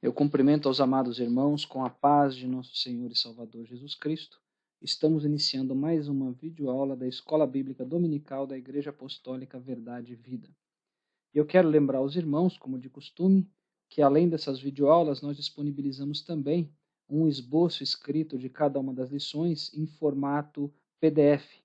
Eu cumprimento aos amados irmãos com a paz de nosso Senhor e Salvador Jesus Cristo. Estamos iniciando mais uma videoaula da Escola Bíblica Dominical da Igreja Apostólica Verdade e Vida. E eu quero lembrar aos irmãos, como de costume, que além dessas videoaulas nós disponibilizamos também um esboço escrito de cada uma das lições em formato PDF.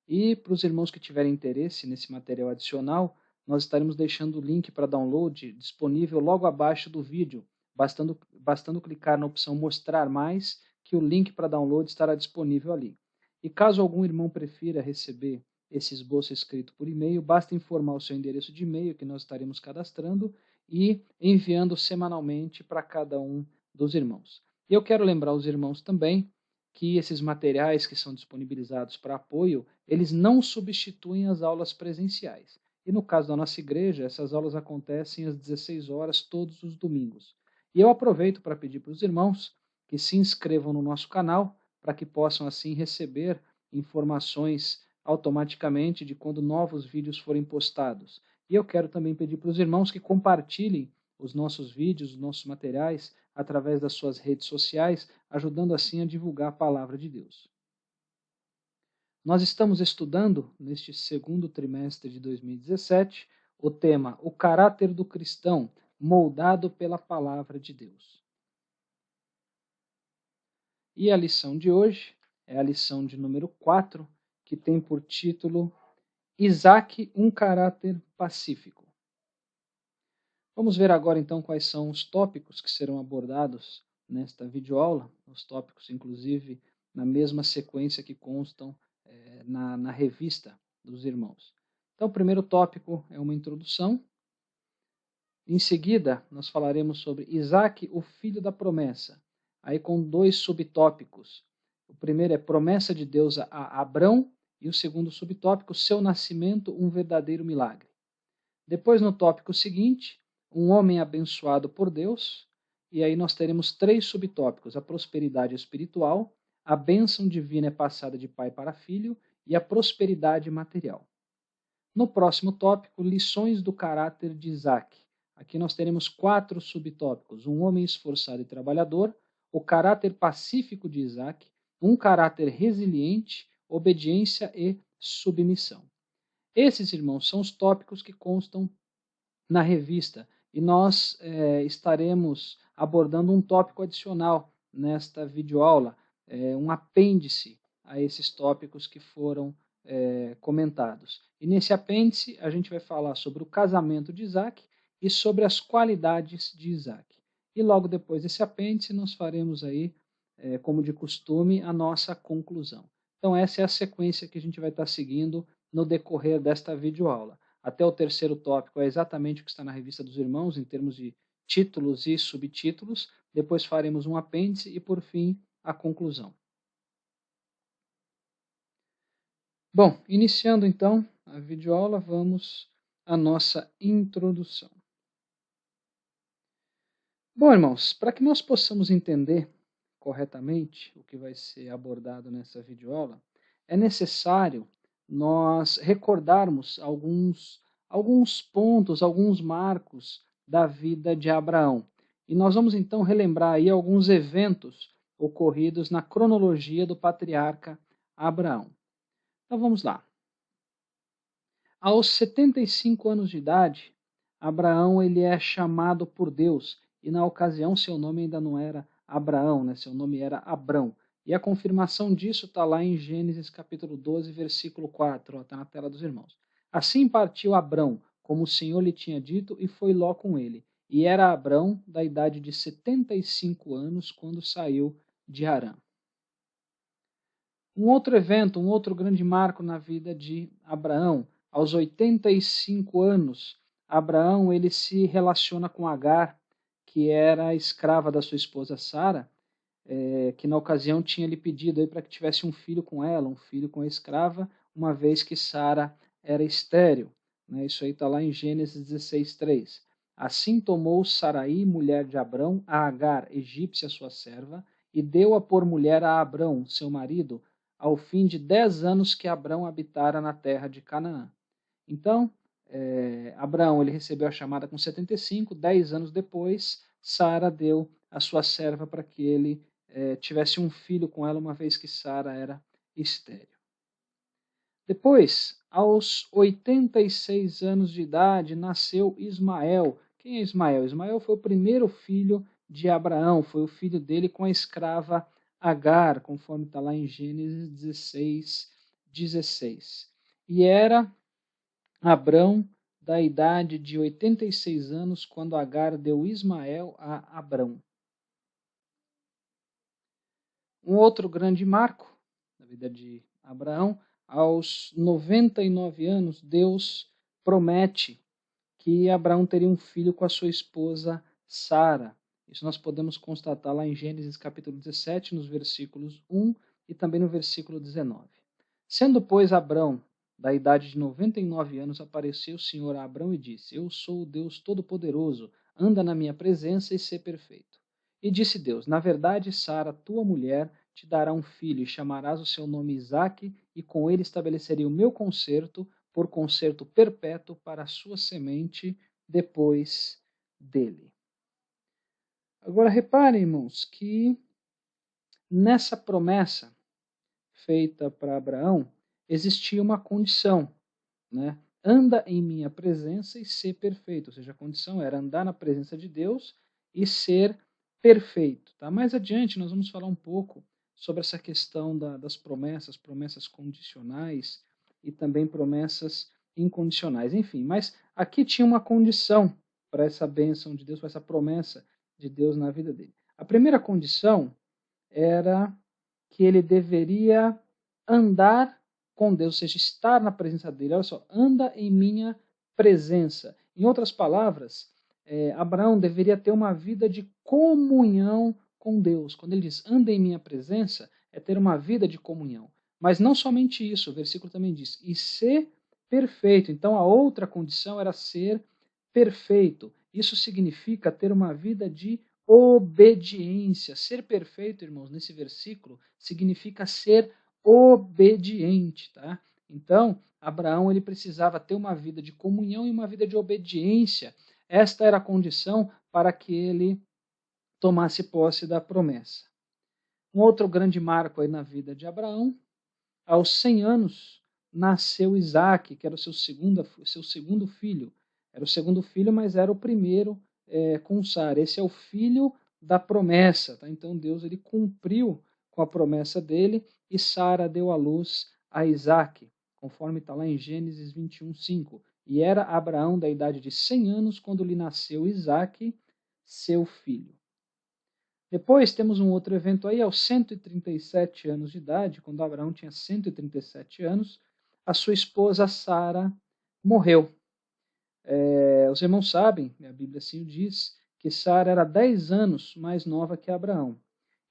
E para os irmãos que tiverem interesse nesse material adicional, nós estaremos deixando o link para download disponível logo abaixo do vídeo, bastando clicar na opção Mostrar Mais, que o link para download estará disponível ali. E caso algum irmão prefira receber esse esboço escrito por e-mail, basta informar o seu endereço de e-mail que nós estaremos cadastrando e enviando semanalmente para cada um dos irmãos. E eu quero lembrar os irmãos também que esses materiais que são disponibilizados para apoio, eles não substituem as aulas presenciais. E no caso da nossa igreja, essas aulas acontecem às 16 horas todos os domingos. E eu aproveito para pedir para os irmãos que se inscrevam no nosso canal, para que possam assim receber informações automaticamente de quando novos vídeos forem postados. E eu quero também pedir para os irmãos que compartilhem os nossos vídeos, os nossos materiais, através das suas redes sociais, ajudando assim a divulgar a palavra de Deus. Nós estamos estudando, neste segundo trimestre de 2017, o tema O Caráter do Cristão, moldado pela Palavra de Deus. E a lição de hoje é a lição de número 4, que tem por título Isaac, um caráter pacífico. Vamos ver agora então quais são os tópicos que serão abordados nesta videoaula, os tópicos inclusive na mesma sequência que constam na revista dos irmãos. Então o primeiro tópico é uma introdução. Em seguida nós falaremos sobre Isaac, o filho da promessa, aí com dois subtópicos. O primeiro é promessa de Deus a Abrão e o segundo subtópico, seu nascimento, um verdadeiro milagre. Depois no tópico seguinte, um homem abençoado por Deus, e aí nós teremos três subtópicos: a prosperidade espiritual, a bênção divina é passada de pai para filho e a prosperidade material. No próximo tópico, lições do caráter de Isaac. Aqui nós teremos quatro subtópicos: um homem esforçado e trabalhador, o caráter pacífico de Isaac, um caráter resiliente, obediência e submissão. Esses, irmãos, são os tópicos que constam na revista e nós estaremos abordando um tópico adicional nesta videoaula, um apêndice a esses tópicos que foram comentados. E nesse apêndice a gente vai falar sobre o casamento de Isaac e sobre as qualidades de Isaac. E logo depois desse apêndice nós faremos aí, como de costume, a nossa conclusão. Então essa é a sequência que a gente vai estar seguindo no decorrer desta videoaula. Até o terceiro tópico é exatamente o que está na revista dos irmãos, em termos de títulos e subtítulos. Depois faremos um apêndice e, por fim, a conclusão. Bom, iniciando então a videoaula, vamos à nossa introdução. Bom, irmãos, para que nós possamos entender corretamente o que vai ser abordado nessa videoaula, é necessário nós recordarmos alguns pontos, alguns marcos da vida de Abraão. E nós vamos então relembrar aí alguns eventos ocorridos na cronologia do patriarca Abraão. Então vamos lá. Aos 75 anos de idade, Abraão ele é chamado por Deus, e na ocasião seu nome ainda não era Abraão, né? Seu nome era Abrão. E a confirmação disso está lá em Gênesis capítulo 12, versículo 4, está na tela dos irmãos. Assim partiu Abrão, como o Senhor lhe tinha dito, e foi Ló com ele. E era Abrão da idade de 75 anos quando saiu de Harã. Um outro evento, um outro grande marco na vida de Abraão, aos 85 anos, Abraão ele se relaciona com Agar, que era a escrava da sua esposa Sara, que na ocasião tinha lhe pedido para que tivesse um filho com ela, um filho com a escrava, uma vez que Sara era estéril. Né? Isso aí está lá em Gênesis 16:3. Assim tomou Saraí, mulher de Abrão, a Agar, egípcia sua serva, e deu-a por mulher a Abrão, seu marido, ao fim de 10 anos que Abrão habitara na terra de Canaã. Então, Abraão ele recebeu a chamada com 75, 10 anos depois, Sara deu a sua serva para que ele tivesse um filho com ela, uma vez que Sara era estéril. Depois, aos 86 anos de idade, nasceu Ismael. Quem é Ismael? Ismael foi o primeiro filho de Abraão, foi o filho dele com a escrava Agar, conforme está lá em Gênesis 16, 16. E era Abrão da idade de 86 anos quando Agar deu Ismael a Abrão. Um outro grande marco na vida de Abraão, aos 99 anos, Deus promete que Abraão teria um filho com a sua esposa Sara. Isso nós podemos constatar lá em Gênesis capítulo 17, nos versículos 1 e também no versículo 19. Sendo, pois, Abrão da idade de 99 anos, apareceu o Senhor a Abrão e disse: Eu sou o Deus Todo-Poderoso, anda na minha presença e sê perfeito. E disse Deus: Na verdade, Sara, tua mulher, te dará um filho, e chamarás o seu nome Isaque, e com ele estabelecerei o meu concerto, por concerto perpétuo para a sua semente depois dele. Agora reparem, irmãos, que nessa promessa feita para Abraão existia uma condição, né? Anda em minha presença e ser perfeito. Ou seja, a condição era andar na presença de Deus e ser perfeito. Tá? Mais adiante nós vamos falar um pouco sobre essa questão das promessas, promessas condicionais e também promessas incondicionais. Enfim, mas aqui tinha uma condição para essa bênção de Deus, para essa promessa de Deus na vida dele. A primeira condição era que ele deveria andar com Deus, ou seja, estar na presença dele. Olha só, anda em minha presença. Em outras palavras, Abraão deveria ter uma vida de comunhão com Deus. Quando ele diz anda em minha presença, é ter uma vida de comunhão. Mas não somente isso, o versículo também diz, e ser perfeito. Então a outra condição era ser perfeito. Isso significa ter uma vida de obediência. Ser perfeito, irmãos, nesse versículo, significa ser obediente, tá? Então, Abraão ele precisava ter uma vida de comunhão e uma vida de obediência. Esta era a condição para que ele tomasse posse da promessa. Um outro grande marco aí na vida de Abraão, aos 100 anos, nasceu Isaque, que era o seu segundo filho. Era o segundo filho, mas era o primeiro com Sara. Esse é o filho da promessa. Tá? Então Deus ele cumpriu com a promessa dele e Sara deu à luz a Isaque, conforme está lá em Gênesis 21, 5. E era Abraão da idade de 100 anos quando lhe nasceu Isaque, seu filho. Depois temos um outro evento aí, aos 137 anos de idade, quando Abraão tinha 137 anos, a sua esposa Sara morreu. Os irmãos sabem, a Bíblia assim o diz, que Sara era 10 anos mais nova que Abraão.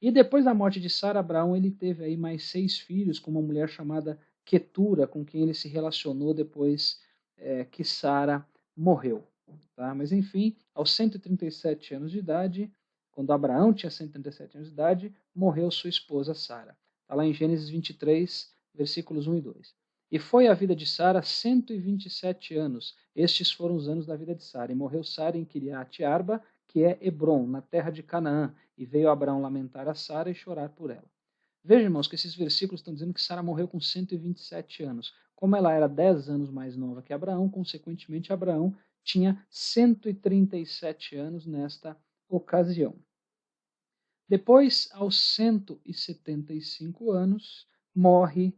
E depois da morte de Sara, Abraão ele teve aí mais 6 filhos com uma mulher chamada Quetura, com quem ele se relacionou depois que Sara morreu. Tá? Mas enfim, aos 137 anos de idade, quando Abraão tinha 137 anos de idade, morreu sua esposa Sara. Está lá em Gênesis 23, versículos 1 e 2. E foi a vida de Sara 127 anos. Estes foram os anos da vida de Sara. E morreu Sara em Kiriat Arba, que é Hebron, na terra de Canaã. E veio Abraão lamentar a Sara e chorar por ela. Vejam, irmãos, que esses versículos estão dizendo que Sara morreu com 127 anos. Como ela era 10 anos mais nova que Abraão, consequentemente, Abraão tinha 137 anos nesta ocasião. Depois, aos 175 anos, morre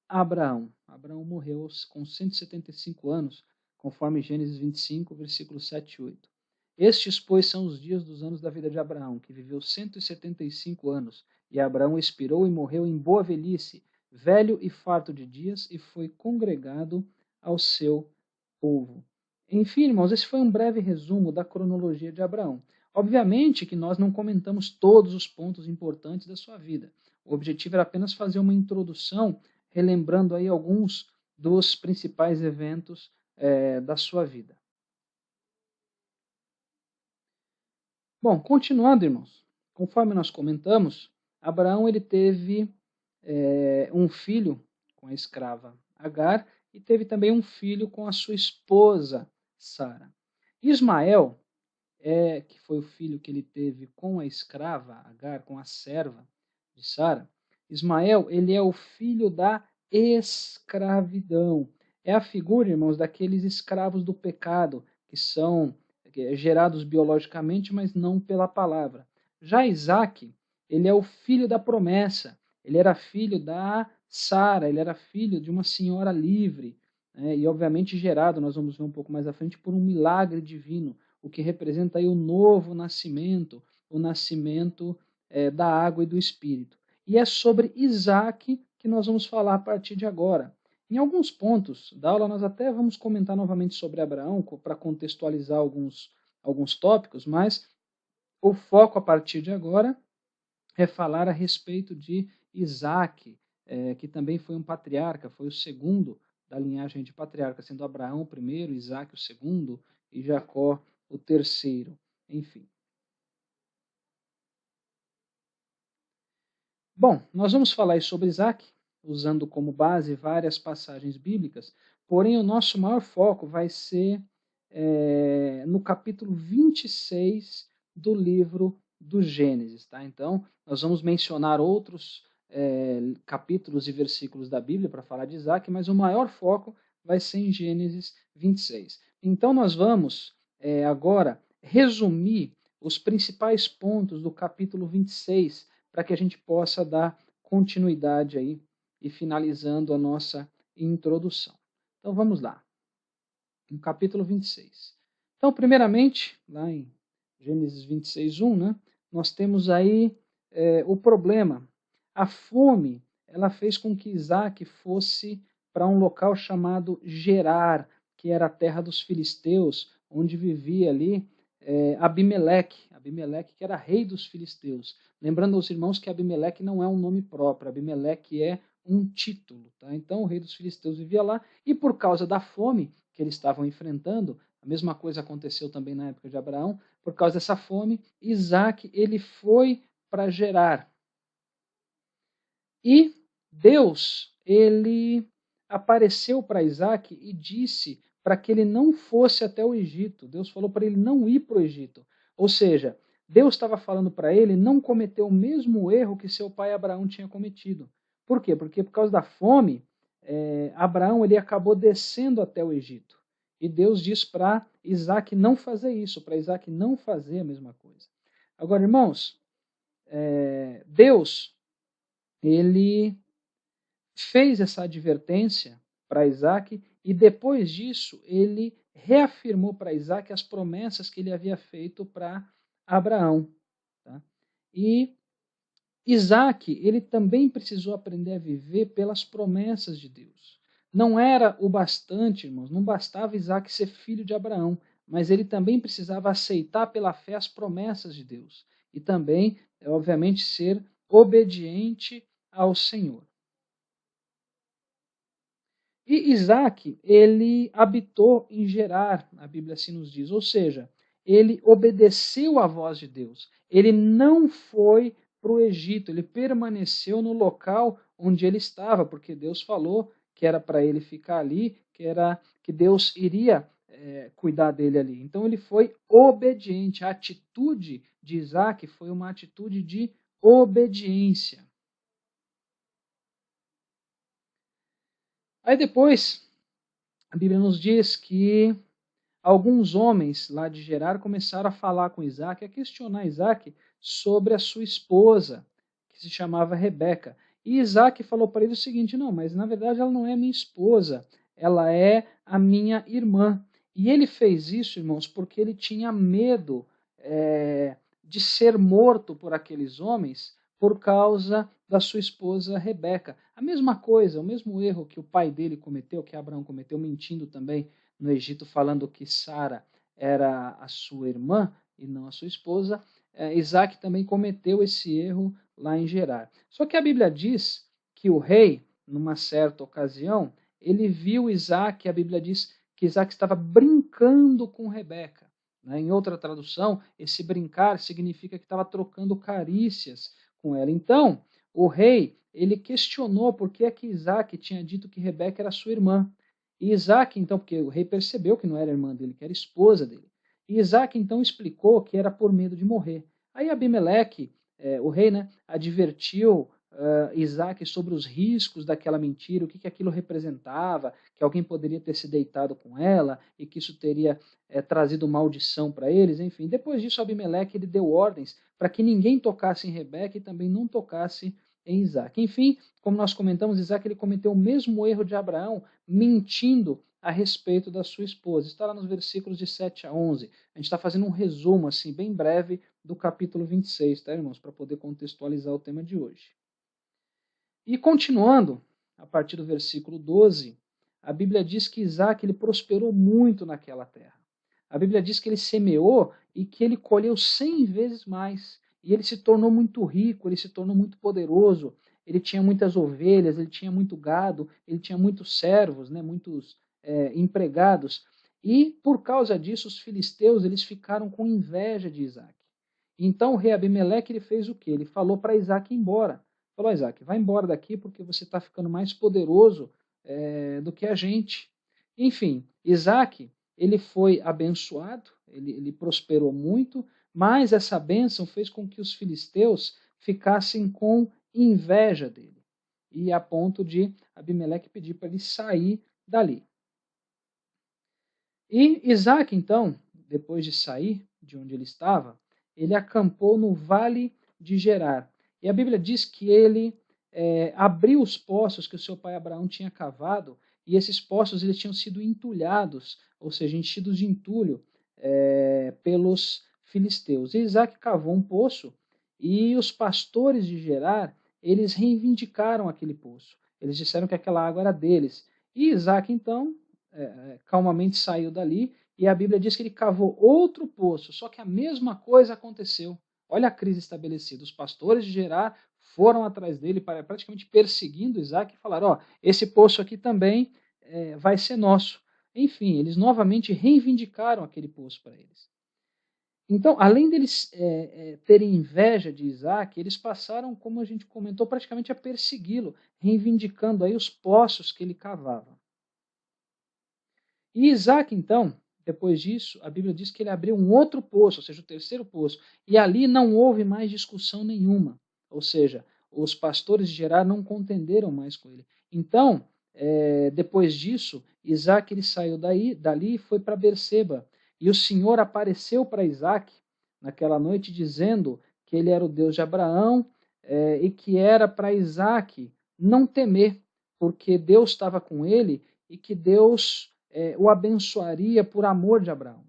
Abraão. Abraão morreu com 175 anos, conforme Gênesis 25, versículos 7 e 8. Estes, pois, são os dias dos anos da vida de Abraão, que viveu 175 anos, e Abraão expirou e morreu em boa velhice, velho e farto de dias, e foi congregado ao seu povo. Enfim, irmãos, esse foi um breve resumo da cronologia de Abraão. Obviamente que nós não comentamos todos os pontos importantes da sua vida. O objetivo era apenas fazer uma introdução, relembrando aí alguns dos principais eventos da sua vida. Bom, continuando, irmãos, conforme nós comentamos, Abraão ele teve um filho com a escrava Agar e teve também um filho com a sua esposa Sara. Ismael que foi o filho que ele teve com a escrava Agar, com a serva de Sara. Ismael, ele é o filho da escravidão. É a figura, irmãos, daqueles escravos do pecado, que são gerados biologicamente, mas não pela palavra. Já Isaac, ele é o filho da promessa. Ele era filho da Sara, ele era filho de uma senhora livre, né, e obviamente gerado, nós vamos ver um pouco mais à frente, por um milagre divino, o que representa aí o novo nascimento, o nascimento da água e do Espírito. E é sobre Isaac que nós vamos falar a partir de agora. Em alguns pontos da aula, nós até vamos comentar novamente sobre Abraão, para contextualizar alguns tópicos, mas o foco a partir de agora é falar a respeito de Isaac, que também foi um patriarca, foi o segundo da linhagem de patriarca, sendo Abraão o primeiro, Isaac o segundo e Jacó o terceiro. Enfim. Bom, nós vamos falar sobre Isaac, usando como base várias passagens bíblicas, porém o nosso maior foco vai ser no capítulo 26 do livro do Gênesis. Tá? Então, nós vamos mencionar outros capítulos e versículos da Bíblia para falar de Isaac, mas o maior foco vai ser em Gênesis 26. Então, nós vamos agora resumir os principais pontos do capítulo 26 para que a gente possa dar continuidade aí e finalizando a nossa introdução. Então, vamos lá. No capítulo 26. Então, primeiramente, lá em Gênesis 26, 1, né, nós temos aí o problema. A fome, ela fez com que Isaac fosse para um local chamado Gerar, que era a terra dos filisteus, onde vivia ali Abimeleque. Abimeleque, que era rei dos filisteus. Lembrando aos irmãos que Abimeleque não é um nome próprio, Abimeleque é um título. Tá? Então, o rei dos filisteus vivia lá, e por causa da fome que eles estavam enfrentando, a mesma coisa aconteceu também na época de Abraão, por causa dessa fome, Isaac ele foi para Gerar. E Deus, ele apareceu para Isaac e disse para que ele não fosse até o Egito. Deus falou para ele não ir para o Egito. Ou seja, Deus estava falando para ele não cometer o mesmo erro que seu pai Abraão tinha cometido. Por quê? Porque por causa da fome, Abraão ele acabou descendo até o Egito. E Deus diz para Isaac não fazer isso, para Isaac não fazer a mesma coisa. Agora, irmãos, Deus ele fez essa advertência para Isaac e depois disso ele reafirmou para Isaac as promessas que ele havia feito para Abraão. Tá? E Isaac, ele também precisou aprender a viver pelas promessas de Deus. Não era o bastante, irmãos, não bastava Isaac ser filho de Abraão, mas ele também precisava aceitar pela fé as promessas de Deus. E também, obviamente, ser obediente ao Senhor. E Isaac, ele habitou em Gerar, a Bíblia assim nos diz, ou seja, ele obedeceu à voz de Deus. Ele não foi para o Egito, ele permaneceu no local onde ele estava, porque Deus falou que era para ele ficar ali, que Deus iria cuidar dele ali. Então ele foi obediente. A atitude de Isaac foi uma atitude de obediência. Aí depois, a Bíblia nos diz que alguns homens lá de Gerar começaram a falar com Isaac, a questionar Isaac sobre a sua esposa, que se chamava Rebeca. E Isaac falou para ele o seguinte: não, mas na verdade ela não é minha esposa, ela é a minha irmã. E ele fez isso, irmãos, porque ele tinha medo de ser morto por aqueles homens por causa da sua esposa Rebeca. A mesma coisa, o mesmo erro que o pai dele cometeu, que Abraão cometeu, mentindo também no Egito, falando que Sara era a sua irmã e não a sua esposa, Isaac também cometeu esse erro lá em Gerar. Só que a Bíblia diz que o rei, numa certa ocasião, ele viu Isaac, a Bíblia diz que Isaac estava brincando com Rebeca. Em outra tradução, esse brincar significa que estava trocando carícias com ela. Então, o rei, ele questionou por que é que Isaac tinha dito que Rebeca era sua irmã. E Isaac, então, porque o rei percebeu que não era irmã dele, que era esposa dele. E Isaac então explicou que era por medo de morrer. Aí Abimeleque, o rei, né, advertiu Isaac sobre os riscos daquela mentira, o que aquilo representava, que alguém poderia ter se deitado com ela e que isso teria trazido maldição para eles, enfim. Depois disso, Abimeleque ele deu ordens para que ninguém tocasse em Rebeca e também não tocasse em Isaac. Enfim, como nós comentamos, Isaac ele cometeu o mesmo erro de Abraão, mentindo a respeito da sua esposa. Está lá nos versículos de 7 a 11. A gente está fazendo um resumo, assim, bem breve, do capítulo 26, tá, irmãos? Para poder contextualizar o tema de hoje. E continuando, a partir do versículo 12, a Bíblia diz que Isaac ele prosperou muito naquela terra. A Bíblia diz que ele semeou e que ele colheu 100 vezes mais. E ele se tornou muito rico, ele se tornou muito poderoso. Ele tinha muitas ovelhas, ele tinha muito gado, ele tinha muitos servos, né, muitos empregados. E por causa disso, os filisteus eles ficaram com inveja de Isaac. Então o rei Abimeleque ele fez o quê? Ele falou para Isaac ir embora. Falou, Isaac, vai embora daqui porque você está ficando mais poderoso do que a gente. Enfim, Isaac ele foi abençoado, ele prosperou muito, mas essa bênção fez com que os filisteus ficassem com inveja dele. E a ponto de Abimeleque pedir para ele sair dali. E Isaac, então, depois de sair de onde ele estava, ele acampou no vale de Gerar. E a Bíblia diz que ele abriu os poços que o seu pai Abraão tinha cavado, e esses poços eles tinham sido entulhados, ou seja, enchidos de entulho pelos filisteus. E Isaac cavou um poço, e os pastores de Gerar, eles reivindicaram aquele poço. Eles disseram que aquela água era deles. E Isaac, então, calmamente saiu dali, e a Bíblia diz que ele cavou outro poço, só que a mesma coisa aconteceu. Olha a crise estabelecida. Os pastores de Gerar foram atrás dele, praticamente perseguindo Isaac, e falaram, esse poço aqui também vai ser nosso. Enfim, eles novamente reivindicaram aquele poço para eles. Então, além deles terem inveja de Isaac, eles passaram, como a gente comentou, praticamente a persegui-lo, reivindicando aí os poços que ele cavava. E Isaac, então, depois disso, a Bíblia diz que ele abriu um outro poço, ou seja, o terceiro poço, e ali não houve mais discussão nenhuma, ou seja, os pastores de Gerar não contenderam mais com ele. Então, depois disso, Isaac ele saiu dali e foi para Berseba, e o Senhor apareceu para Isaac naquela noite dizendo que ele era o Deus de Abraão e que era para Isaac não temer, porque Deus estava com ele e que Deus o abençoaria por amor de Abraão.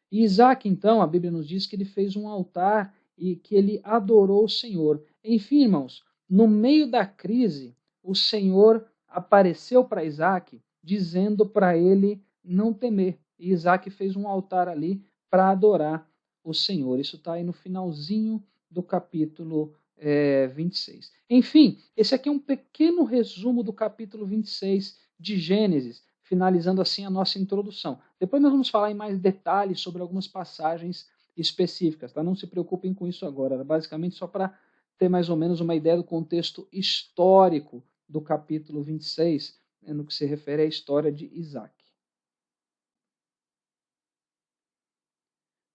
E Isaac, então, a Bíblia nos diz que ele fez um altar e que ele adorou o Senhor. Enfim, irmãos, no meio da crise, o Senhor apareceu para Isaac, dizendo para ele não temer. E Isaac fez um altar ali para adorar o Senhor. Isso está aí no finalzinho do capítulo 26. Enfim, esse aqui é um pequeno resumo do capítulo 26 de Gênesis, finalizando assim a nossa introdução. Depois nós vamos falar em mais detalhes sobre algumas passagens específicas, tá? Não se preocupem com isso agora, era basicamente só para ter mais ou menos uma ideia do contexto histórico do capítulo 26, no que se refere à história de Isaac.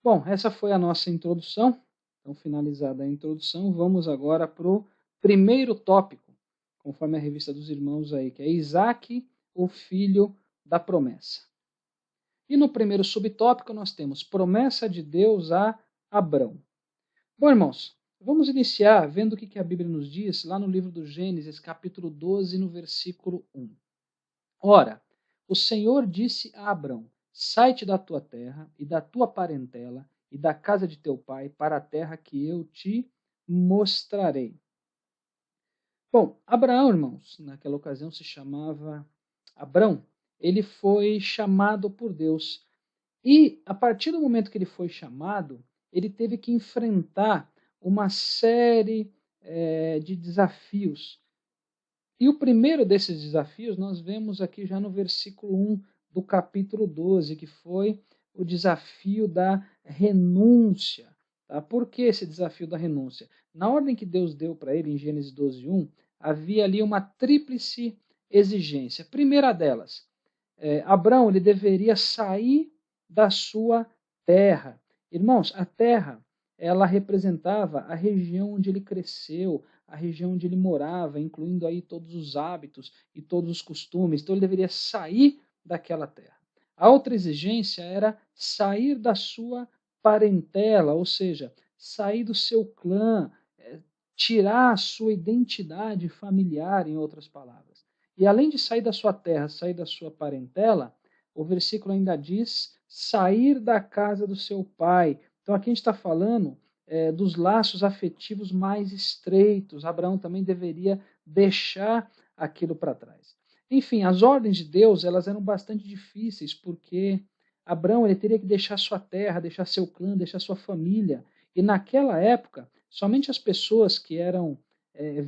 Bom, essa foi a nossa introdução. Então, finalizada a introdução, vamos agora para o primeiro tópico, conforme a revista dos irmãos aí, que é Isaac, o filho da promessa. E no primeiro subtópico nós temos promessa de Deus a Abrão. Bom, irmãos, vamos iniciar vendo o que a Bíblia nos diz lá no livro do Gênesis, capítulo 12, no versículo 1. Ora, o Senhor disse a Abrão, sai-te da tua terra e da tua parentela e da casa de teu pai para a terra que eu te mostrarei. Bom, Abraão, irmãos, naquela ocasião se chamava Abrão, ele foi chamado por Deus. E a partir do momento que ele foi chamado, ele teve que enfrentar uma série de desafios. E o primeiro desses desafios nós vemos aqui já no versículo 1 do capítulo 12, que foi o desafio da renúncia. Tá? Por que esse desafio da renúncia? Na ordem que Deus deu para ele, em Gênesis 12, 1, havia ali uma tríplice exigência. A primeira delas, Abraão ele deveria sair da sua terra. Irmãos, a terra, ela representava a região onde ele cresceu, a região onde ele morava, incluindo aí todos os hábitos e todos os costumes. Então ele deveria sair daquela terra. A outra exigência era sair da sua parentela, ou seja, sair do seu clã, tirar a sua identidade familiar, em outras palavras. E além de sair da sua terra, sair da sua parentela, o versículo ainda diz sair da casa do seu pai. Então aqui a gente está falando dos laços afetivos mais estreitos. Abraão também deveria deixar aquilo para trás. Enfim, as ordens de Deus elas eram bastante difíceis, porque Abraão ele teria que deixar sua terra, deixar seu clã, deixar sua família. E naquela época, somente as pessoas que eram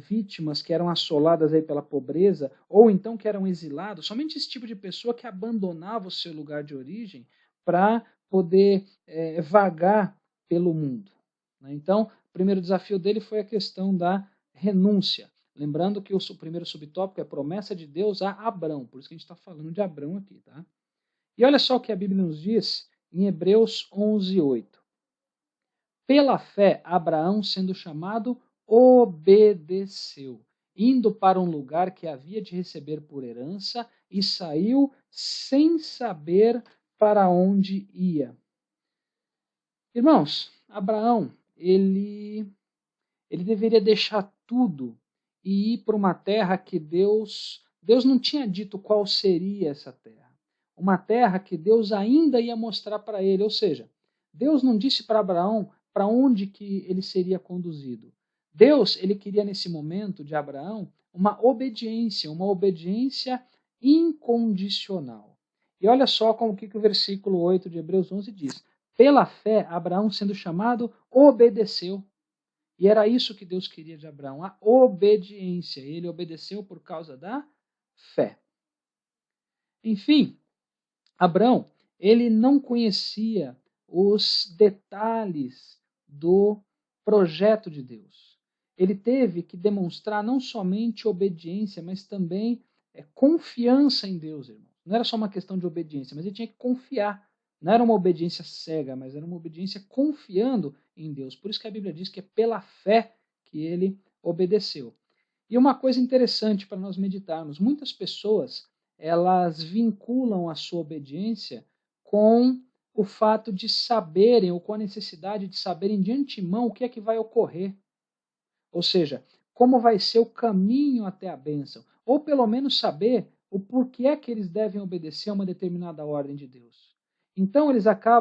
vítimas, que eram assoladas aí pela pobreza, ou então que eram exilados, somente esse tipo de pessoa que abandonava o seu lugar de origem para poder vagar pelo mundo. Né? Então, o primeiro desafio dele foi a questão da renúncia. Lembrando que o primeiro subtópico é promessa de Deus a Abrão, por isso que a gente está falando de Abrão aqui. Tá? E olha só o que a Bíblia nos diz em Hebreus 11:8. Pela fé, Abraão, sendo chamado, obedeceu, indo para um lugar que havia de receber por herança, e saiu sem saber para onde ia. Irmãos, Abraão, ele deveria deixar tudo e ir para uma terra que Deus não tinha dito qual seria essa terra. Uma terra que Deus ainda ia mostrar para ele, ou seja, Deus não disse para Abraão para onde que ele seria conduzido. Deus, ele queria nesse momento de Abraão uma obediência incondicional. E olha só como que o versículo 8 de Hebreus 11 diz: pela fé, Abraão, sendo chamado, obedeceu. E era isso que Deus queria de Abraão, a obediência. Ele obedeceu por causa da fé. Enfim, Abraão, ele não conhecia os detalhes do projeto de Deus. Ele teve que demonstrar não somente obediência, mas também confiança em Deus, irmão. Não era só uma questão de obediência, mas ele tinha que confiar. Não era uma obediência cega, mas era uma obediência confiando em Deus. Por isso que a Bíblia diz que é pela fé que ele obedeceu. E uma coisa interessante para nós meditarmos, muitas pessoas elas vinculam a sua obediência com o fato de saberem, ou com a necessidade de saberem de antemão o que é que vai ocorrer. Ou seja, como vai ser o caminho até a bênção. Ou pelo menos saber o porquê é que eles devem obedecer a uma determinada ordem de Deus. Então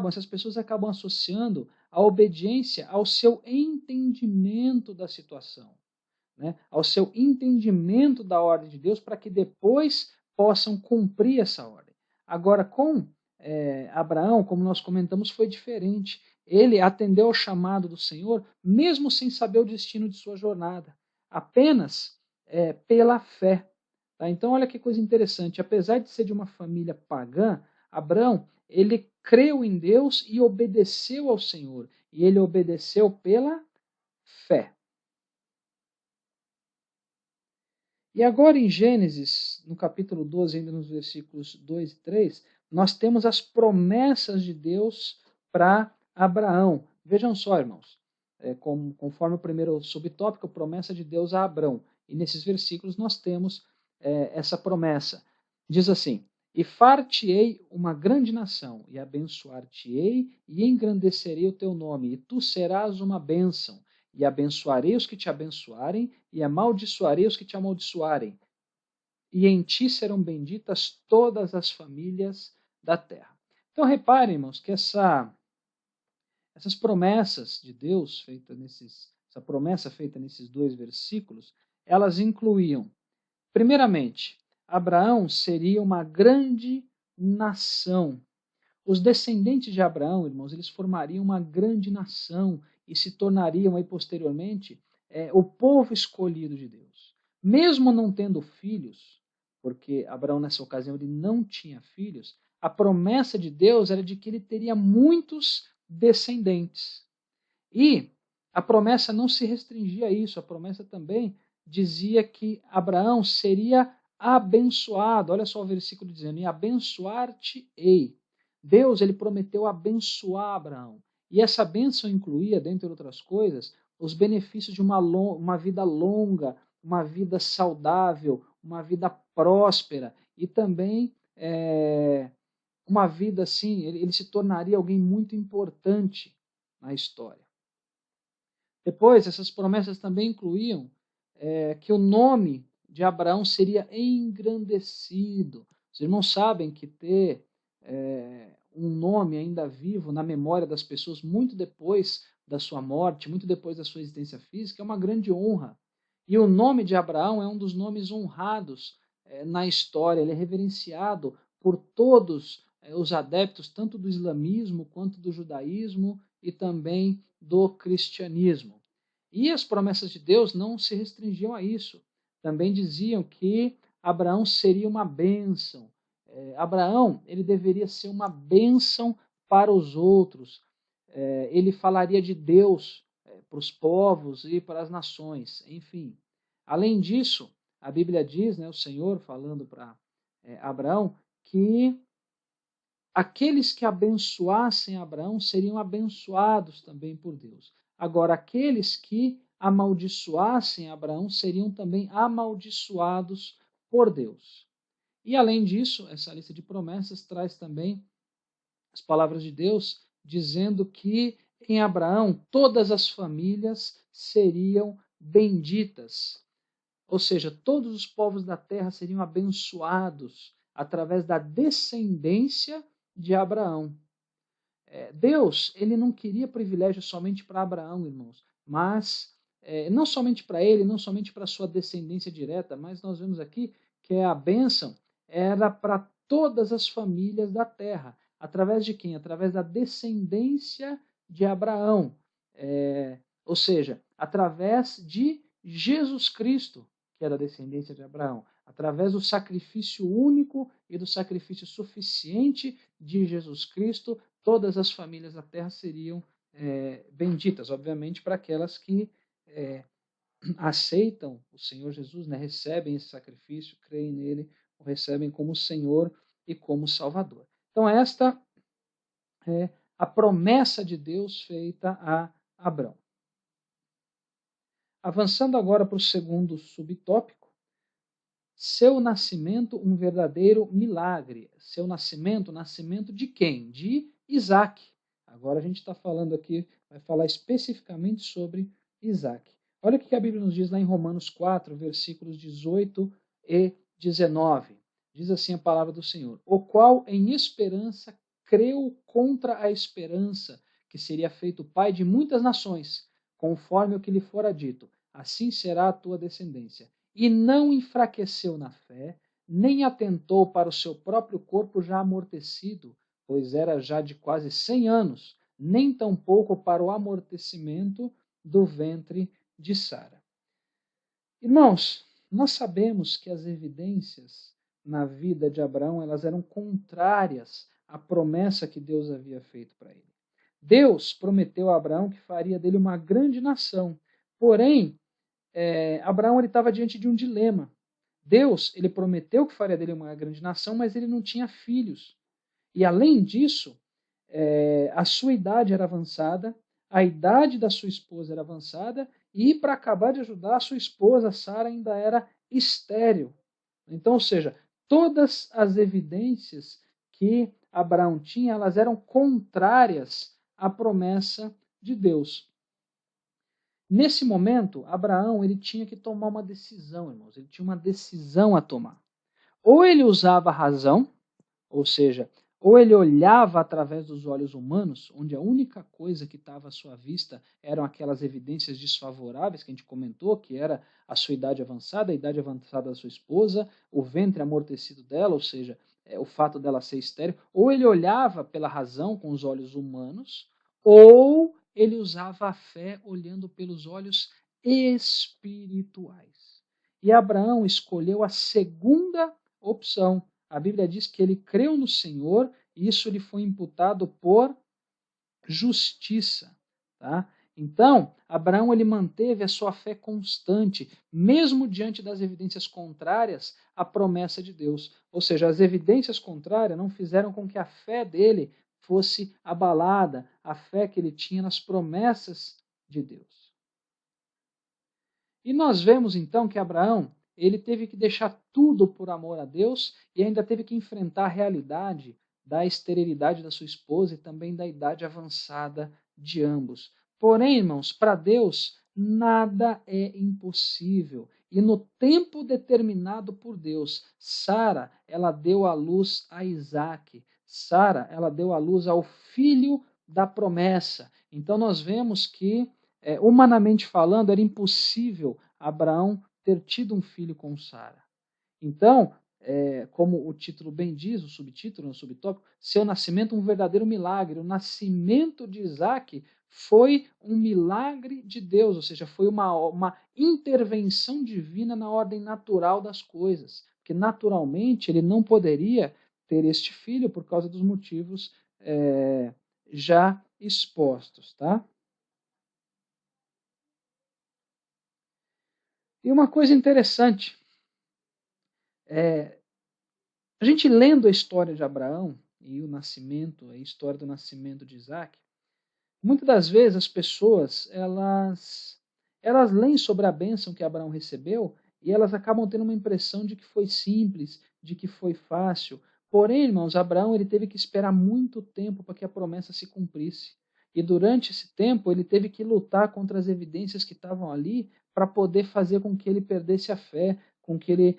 essas pessoas acabam associando a obediência ao seu entendimento da situação. Né, ao seu entendimento da ordem de Deus, para que depois possam cumprir essa ordem. Agora, com Abraão, como nós comentamos, foi diferente. Ele atendeu ao chamado do Senhor, mesmo sem saber o destino de sua jornada, apenas pela fé. Tá? Então, olha que coisa interessante. Apesar de ser de uma família pagã, Abraão, ele creu em Deus e obedeceu ao Senhor. E ele obedeceu pela fé. E agora em Gênesis, no capítulo 12, ainda nos versículos 2 e 3, nós temos as promessas de Deus para Abraão. Vejam só, irmãos, conforme o primeiro subtópico, promessa de Deus a Abraão. E nesses versículos nós temos essa promessa. Diz assim: e far-te-ei uma grande nação, e abençoar-te-ei, e engrandecerei o teu nome, e tu serás uma bênção. E abençoarei os que te abençoarem, e amaldiçoarei os que te amaldiçoarem. E em ti serão benditas todas as famílias da terra. Então reparem, irmãos, que essas promessas de Deus, essa promessa feita nesses dois versículos, elas incluíam, primeiramente, Abraão seria uma grande nação. Os descendentes de Abraão, irmãos, eles formariam uma grande nação e se tornariam aí posteriormente o povo escolhido de Deus. Mesmo não tendo filhos, porque Abraão nessa ocasião ele não tinha filhos, a promessa de Deus era de que ele teria muitos descendentes. E a promessa não se restringia a isso, a promessa também dizia que Abraão seria abençoado. Olha só o versículo dizendo: e abençoar-te-ei. Deus ele prometeu abençoar Abraão. E essa bênção incluía, dentre outras coisas, os benefícios de uma vida longa, uma vida saudável, uma vida próspera e também uma vida assim, ele se tornaria alguém muito importante na história. Depois, essas promessas também incluíam que o nome de Abraão seria engrandecido. Os irmãos sabem que ter um nome ainda vivo na memória das pessoas muito depois da sua morte, muito depois da sua existência física, é uma grande honra. E o nome de Abraão é um dos nomes honrados na história, ele é reverenciado por todos os adeptos, tanto do islamismo quanto do judaísmo e também do cristianismo. E as promessas de Deus não se restringiam a isso. Também diziam que Abraão seria uma bênção. Abraão, ele deveria ser uma bênção para os outros. Ele falaria de Deus para os povos e para as nações, enfim. Além disso, a Bíblia diz, o Senhor falando para Abraão, que aqueles que abençoassem Abraão seriam abençoados também por Deus. Agora, aqueles que amaldiçoassem Abraão seriam também amaldiçoados por Deus. E além disso, essa lista de promessas traz também as palavras de Deus dizendo que em Abraão todas as famílias seriam benditas. Ou seja, todos os povos da terra seriam abençoados através da descendência de Abraão. Deus, ele não queria privilégio somente para Abraão, irmãos, mas não somente para ele, não somente para sua descendência direta, mas nós vemos aqui que a bênção era para todas as famílias da terra. Através de quem? Através da descendência de Abraão. Ou seja, através de Jesus Cristo, que era a descendência de Abraão. Através do sacrifício único e do sacrifício suficiente de Jesus Cristo, todas as famílias da terra seriam benditas, obviamente, para aquelas que aceitam o Senhor Jesus, recebem esse sacrifício, creem nele, o recebem como Senhor e como Salvador. Então, esta é a promessa de Deus feita a Abraão. Avançando agora para o segundo subtópico, seu nascimento, um verdadeiro milagre. Seu nascimento, nascimento de quem? De Isaac. Agora a gente está falando aqui, vai falar especificamente sobre Isaac. Olha o que a Bíblia nos diz lá em Romanos 4, versículos 18 e 19. Diz assim a palavra do Senhor: o qual em esperança creu contra a esperança, que seria feito pai de muitas nações, conforme o que lhe fora dito, assim será a tua descendência. E não enfraqueceu na fé, nem atentou para o seu próprio corpo já amortecido, pois era já de quase 100 anos, nem tampouco para o amortecimento do ventre de Sara. Irmãos, nós sabemos que as evidências na vida de Abraão, elas eram contrárias à promessa que Deus havia feito para ele. Deus prometeu a Abraão que faria dele uma grande nação, porém, Abraão estava diante de um dilema. Deus, ele prometeu que faria dele uma grande nação, mas ele não tinha filhos. E além disso, a sua idade era avançada, a idade da sua esposa era avançada, e para acabar de ajudar, a sua esposa, Sara, ainda era estéril. Então, ou seja, todas as evidências que Abraão tinha, elas eram contrárias à promessa de Deus. Nesse momento, Abraão ele tinha que tomar uma decisão, irmãos. Ele tinha uma decisão a tomar. Ou ele usava a razão, ou seja, ou ele olhava através dos olhos humanos, onde a única coisa que estava à sua vista eram aquelas evidências desfavoráveis que a gente comentou, que era a sua idade avançada, a idade avançada da sua esposa, o ventre amortecido dela, ou seja, o fato dela ser estéril. Ou ele olhava pela razão com os olhos humanos, ou ele usava a fé olhando pelos olhos espirituais. E Abraão escolheu a segunda opção. A Bíblia diz que ele creu no Senhor e isso lhe foi imputado por justiça. Tá? Então, Abraão ele manteve a sua fé constante, mesmo diante das evidências contrárias à promessa de Deus. Ou seja, as evidências contrárias não fizeram com que a fé dele fosse abalada, a fé que ele tinha nas promessas de Deus. E nós vemos então que Abraão, ele teve que deixar tudo por amor a Deus e ainda teve que enfrentar a realidade da esterilidade da sua esposa e também da idade avançada de ambos. Porém, irmãos, para Deus nada é impossível. E no tempo determinado por Deus, Sara, ela deu à luz a Isaac. Sara, ela deu à luz ao filho da promessa. Então nós vemos que humanamente falando, era impossível Abraão ter tido um filho com Sara. Então, como o título bem diz, o subtítulo, o subtópico, seu nascimento um verdadeiro milagre. O nascimento de Isaac foi um milagre de Deus, ou seja, foi uma intervenção divina na ordem natural das coisas, porque naturalmente ele não poderia ter este filho por causa dos motivos já expostos, tá? E uma coisa interessante, a gente lendo a história de Abraão e o nascimento, a história do nascimento de Isaac, muitas das vezes as pessoas elas leem sobre a bênção que Abraão recebeu e elas acabam tendo uma impressão de que foi simples, de que foi fácil. Porém, irmãos, Abraão ele teve que esperar muito tempo para que a promessa se cumprisse. E durante esse tempo ele teve que lutar contra as evidências que estavam ali para poder fazer com que ele perdesse a fé, com que ele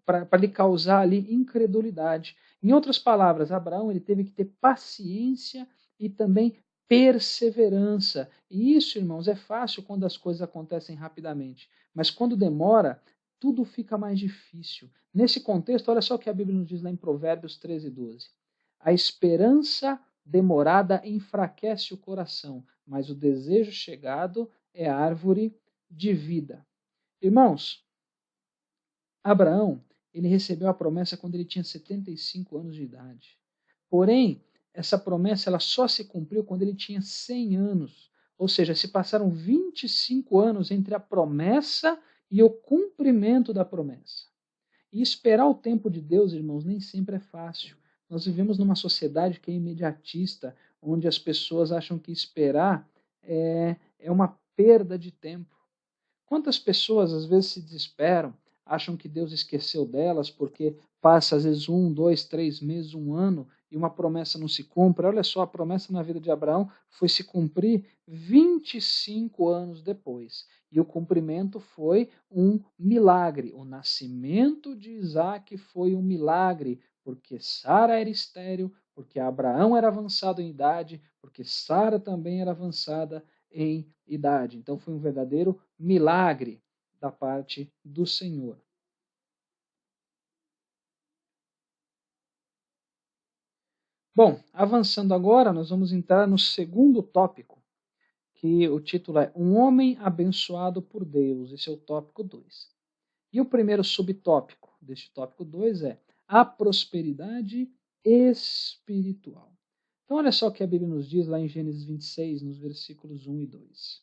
para lhe causar ali incredulidade. Em outras palavras, Abraão ele teve que ter paciência e também perseverança. E isso, irmãos, é fácil quando as coisas acontecem rapidamente, mas quando demora, tudo fica mais difícil. Nesse contexto, olha só o que a Bíblia nos diz lá em Provérbios 13:12. A esperança demorada enfraquece o coração, mas o desejo chegado é árvore de vida. Irmãos, Abraão, ele recebeu a promessa quando ele tinha 75 anos de idade. Porém, essa promessa ela só se cumpriu quando ele tinha 100 anos. Ou seja, se passaram 25 anos entre a promessa e o cumprimento da promessa. E esperar o tempo de Deus, irmãos, nem sempre é fácil. Nós vivemos numa sociedade que é imediatista, onde as pessoas acham que esperar é uma perda de tempo. Quantas pessoas às vezes se desesperam, acham que Deus esqueceu delas porque passa às vezes 1, 2, 3 meses, um ano e uma promessa não se cumpre. Olha só, a promessa na vida de Abraão foi se cumprir 25 anos depois. E o cumprimento foi um milagre. O nascimento de Isaac foi um milagre, porque Sara era estéril, porque Abraão era avançado em idade, porque Sara também era avançada em idade. Então foi um verdadeiro milagre da parte do Senhor. Bom, avançando agora, nós vamos entrar no segundo tópico, que o título é Um Homem Abençoado por Deus. Esse é o tópico 2. E o primeiro subtópico deste tópico 2 é a prosperidade espiritual. Então, olha só o que a Bíblia nos diz lá em Gênesis 26, nos versículos 1 e 2.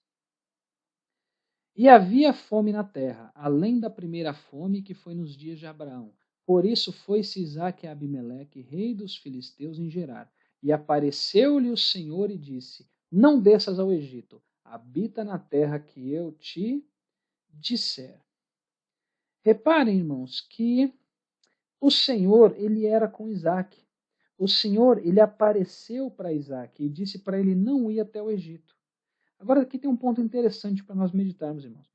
E havia fome na terra, além da primeira fome que foi nos dias de Abraão. Por isso foi-se Isaque a Abimeleque, rei dos filisteus, em Gerar. E apareceu-lhe o Senhor e disse: Não desças ao Egito, habita na terra que eu te disser. Reparem, irmãos, que o Senhor, ele era com Isaque. O Senhor, ele apareceu para Isaque e disse para ele não ir até o Egito. Agora aqui tem um ponto interessante para nós meditarmos, irmãos.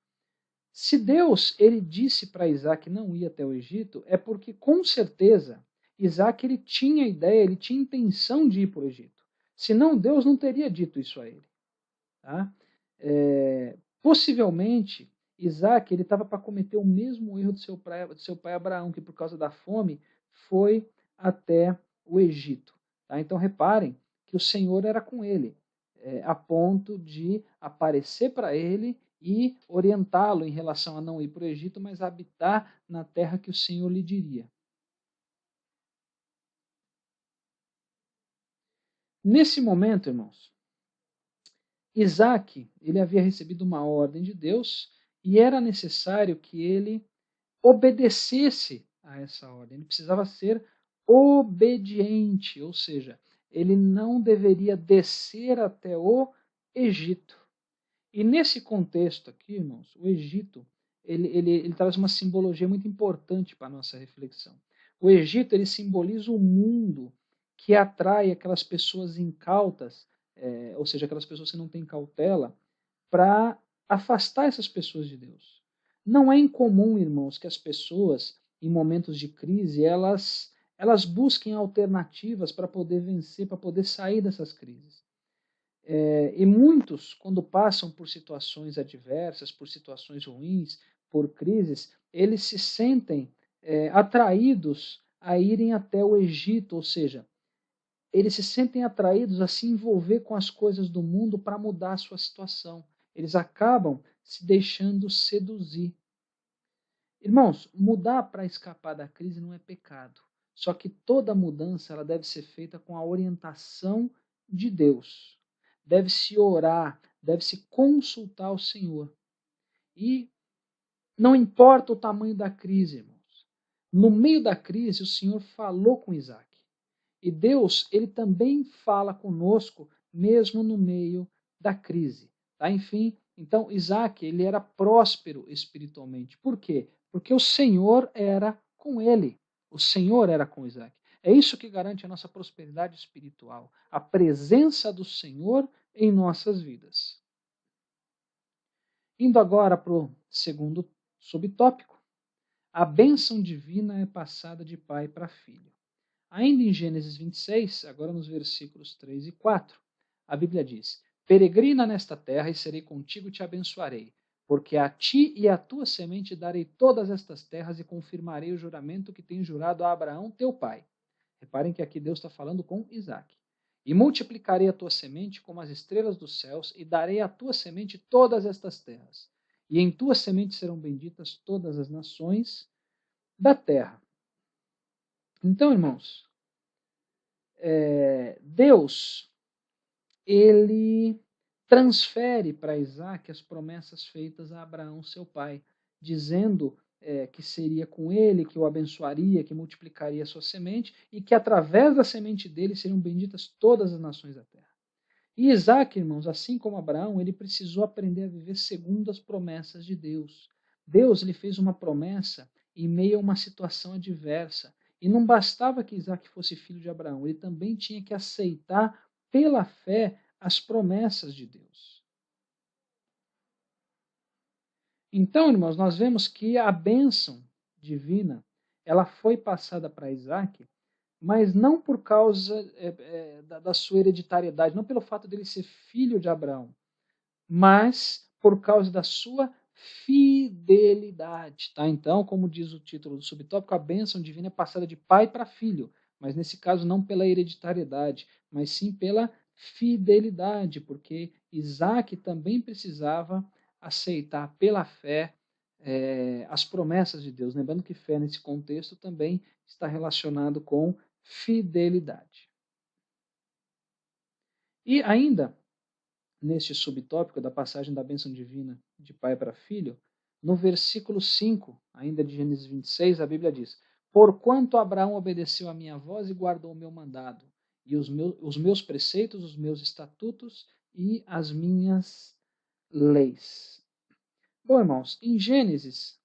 Se Deus ele disse para Isaac não ir até o Egito, é porque com certeza Isaac ele tinha ideia, ele tinha intenção de ir para o Egito. Senão Deus não teria dito isso a ele. Tá? Possivelmente Isaac ele estava para cometer o mesmo erro de seu pai Abraão, que por causa da fome foi até o Egito. Tá? Então reparem que o Senhor era com ele, a ponto de aparecer para ele e orientá-lo em relação a não ir para o Egito, mas habitar na terra que o Senhor lhe diria. Nesse momento, irmãos, Isaac, ele havia recebido uma ordem de Deus e era necessário que ele obedecesse a essa ordem. Ele precisava ser obediente, ou seja, ele não deveria descer até o Egito. E nesse contexto aqui, irmãos, o Egito, ele traz uma simbologia muito importante para a nossa reflexão. O Egito, ele simboliza o mundo que atrai aquelas pessoas incautas, ou seja, aquelas pessoas que não têm cautela, para afastar essas pessoas de Deus. Não é incomum, irmãos, que as pessoas, em momentos de crise, elas busquem alternativas para poder vencer, para poder sair dessas crises. E muitos, quando passam por situações adversas, por situações ruins, por crises, eles se sentem atraídos a irem até o Egito, ou seja, eles se sentem atraídos a se envolver com as coisas do mundo para mudar a sua situação. Eles acabam se deixando seduzir. Irmãos, mudar para escapar da crise não é pecado. Só que toda mudança ela deve ser feita com a orientação de Deus. Deve-se orar, deve-se consultar o Senhor. E não importa o tamanho da crise, irmãos. No meio da crise, o Senhor falou com Isaac. E Deus, ele também fala conosco, mesmo no meio da crise. Tá? Enfim, então Isaac, ele era próspero espiritualmente. Por quê? Porque o Senhor era com ele. O Senhor era com Isaac. É isso que garante a nossa prosperidade espiritual. A presença do Senhor em nossas vidas. Indo agora para o segundo subtópico. A bênção divina é passada de pai para filho. Ainda em Gênesis 26, agora nos versículos 3 e 4, a Bíblia diz: Peregrina nesta terra e serei contigo e te abençoarei, porque a ti e à tua semente darei todas estas terras e confirmarei o juramento que tenho jurado a Abraão, teu pai. Reparem que aqui Deus está falando com Isaac. E multiplicarei a tua semente como as estrelas dos céus, e darei à tua semente todas estas terras. E em tua semente serão benditas todas as nações da terra. Então, irmãos, Deus, ele transfere para Isaac as promessas feitas a Abraão, seu pai, dizendo que seria com ele, que o abençoaria, que multiplicaria a sua semente e que através da semente dele seriam benditas todas as nações da terra. E Isaac, irmãos, assim como Abraão, ele precisou aprender a viver segundo as promessas de Deus. Deus lhe fez uma promessa em meio a uma situação adversa. E não bastava que Isaac fosse filho de Abraão, ele também tinha que aceitar pela fé as promessas de Deus. Então, irmãos, nós vemos que a bênção divina, ela foi passada para Isaac, mas não por causa da sua hereditariedade, não pelo fato dele ser filho de Abraão, mas por causa da sua fidelidade. Tá? Então, como diz o título do subtópico, a bênção divina é passada de pai para filho, mas nesse caso não pela hereditariedade, mas sim pela fidelidade, porque Isaac também precisava aceitar pela fé as promessas de Deus. Lembrando que fé nesse contexto também está relacionado com fidelidade. E ainda, neste subtópico da passagem da bênção divina de pai para filho, no versículo 5, ainda de Gênesis 26, a Bíblia diz: Porquanto Abraão obedeceu a minha voz e guardou o meu mandado, e os meus preceitos, os meus estatutos e as minhas leis. Bom, irmãos, em Gênesis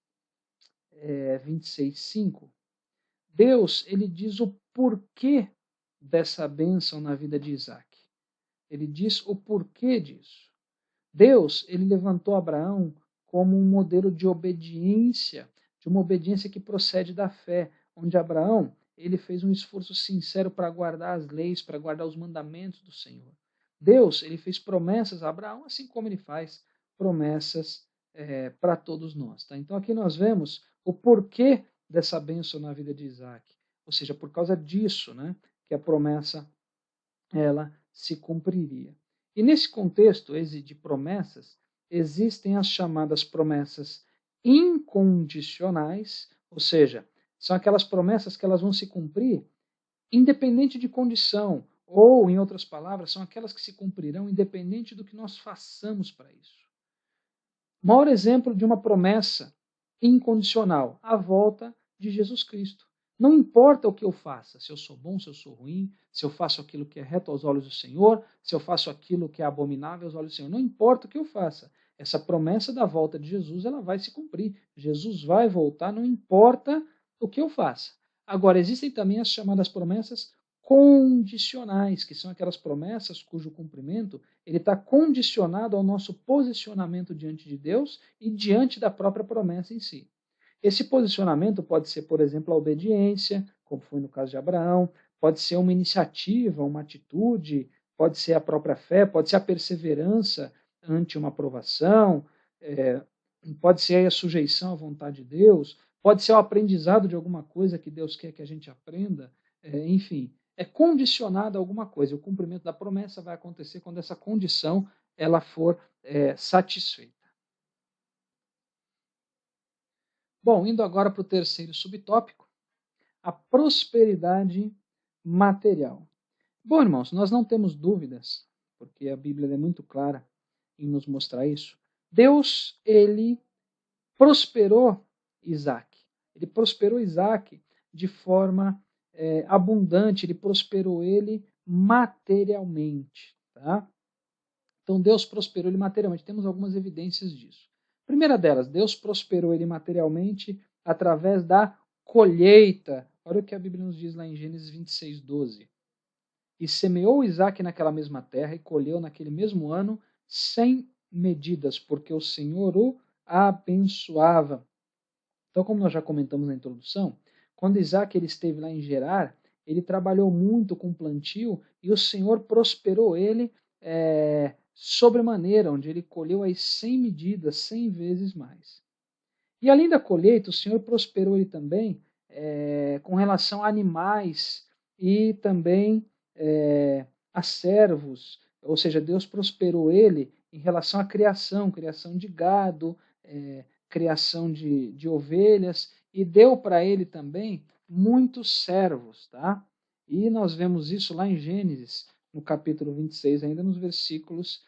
26, 5, Deus ele diz o porquê dessa bênção na vida de Isaac. Ele diz o porquê disso. Deus, ele levantou Abraão como um modelo de obediência, de uma obediência que procede da fé, onde Abraão, ele fez um esforço sincero para guardar as leis, para guardar os mandamentos do Senhor. Deus, ele fez promessas a Abraão, assim como ele faz promessas para todos nós. Tá? Então aqui nós vemos o porquê dessa bênção na vida de Isaac. Ou seja, por causa disso, né, que a promessa ela se cumpriria. E nesse contexto de promessas, existem as chamadas promessas incondicionais, ou seja, são aquelas promessas que elas vão se cumprir independente de condição, Ou, em outras palavras, são aquelas que se cumprirão independente do que nós façamos para isso. O maior exemplo de uma promessa incondicional, a volta de Jesus Cristo. Não importa o que eu faça, se eu sou bom, se eu sou ruim, se eu faço aquilo que é reto aos olhos do Senhor, se eu faço aquilo que é abominável aos olhos do Senhor, não importa o que eu faça. Essa promessa da volta de Jesus, ela vai se cumprir. Jesus vai voltar, não importa o que eu faça. Agora, existem também as chamadas promessas condicionais, que são aquelas promessas cujo cumprimento ele está condicionado ao nosso posicionamento diante de Deus e diante da própria promessa em si. Esse posicionamento pode ser, por exemplo, a obediência, como foi no caso de Abraão, pode ser uma iniciativa, uma atitude, pode ser a própria fé, pode ser a perseverança ante uma aprovação, pode ser a sujeição à vontade de Deus, pode ser o aprendizado de alguma coisa que Deus quer que a gente aprenda, enfim, é condicionado a alguma coisa. O cumprimento da promessa vai acontecer quando essa condição ela for satisfeita. Bom, indo agora para o terceiro subtópico, a prosperidade material. Bom, irmãos, nós não temos dúvidas, porque a Bíblia é muito clara em nos mostrar isso. Deus, ele prosperou Isaac. Ele prosperou Isaac de forma abundante, ele prosperou ele materialmente. Tá? Então Deus prosperou ele materialmente. Temos algumas evidências disso. Primeira delas, Deus prosperou ele materialmente através da colheita. Olha o que a Bíblia nos diz lá em Gênesis 26, 12. E semeou Isaac naquela mesma terra e colheu naquele mesmo ano sem medidas, porque o Senhor o abençoava. Então, como nós já comentamos na introdução, quando Isaac ele esteve lá em Gerar, ele trabalhou muito com plantio e o Senhor prosperou ele sobremaneira, onde ele colheu aí 100 medidas, 100 vezes mais. E além da colheita, o Senhor prosperou ele também com relação a animais e também a servos, ou seja, Deus prosperou ele em relação à criação de gado, criação de ovelhas, e deu para ele também muitos servos, tá? E nós vemos isso lá em Gênesis, no capítulo 26, ainda nos versículos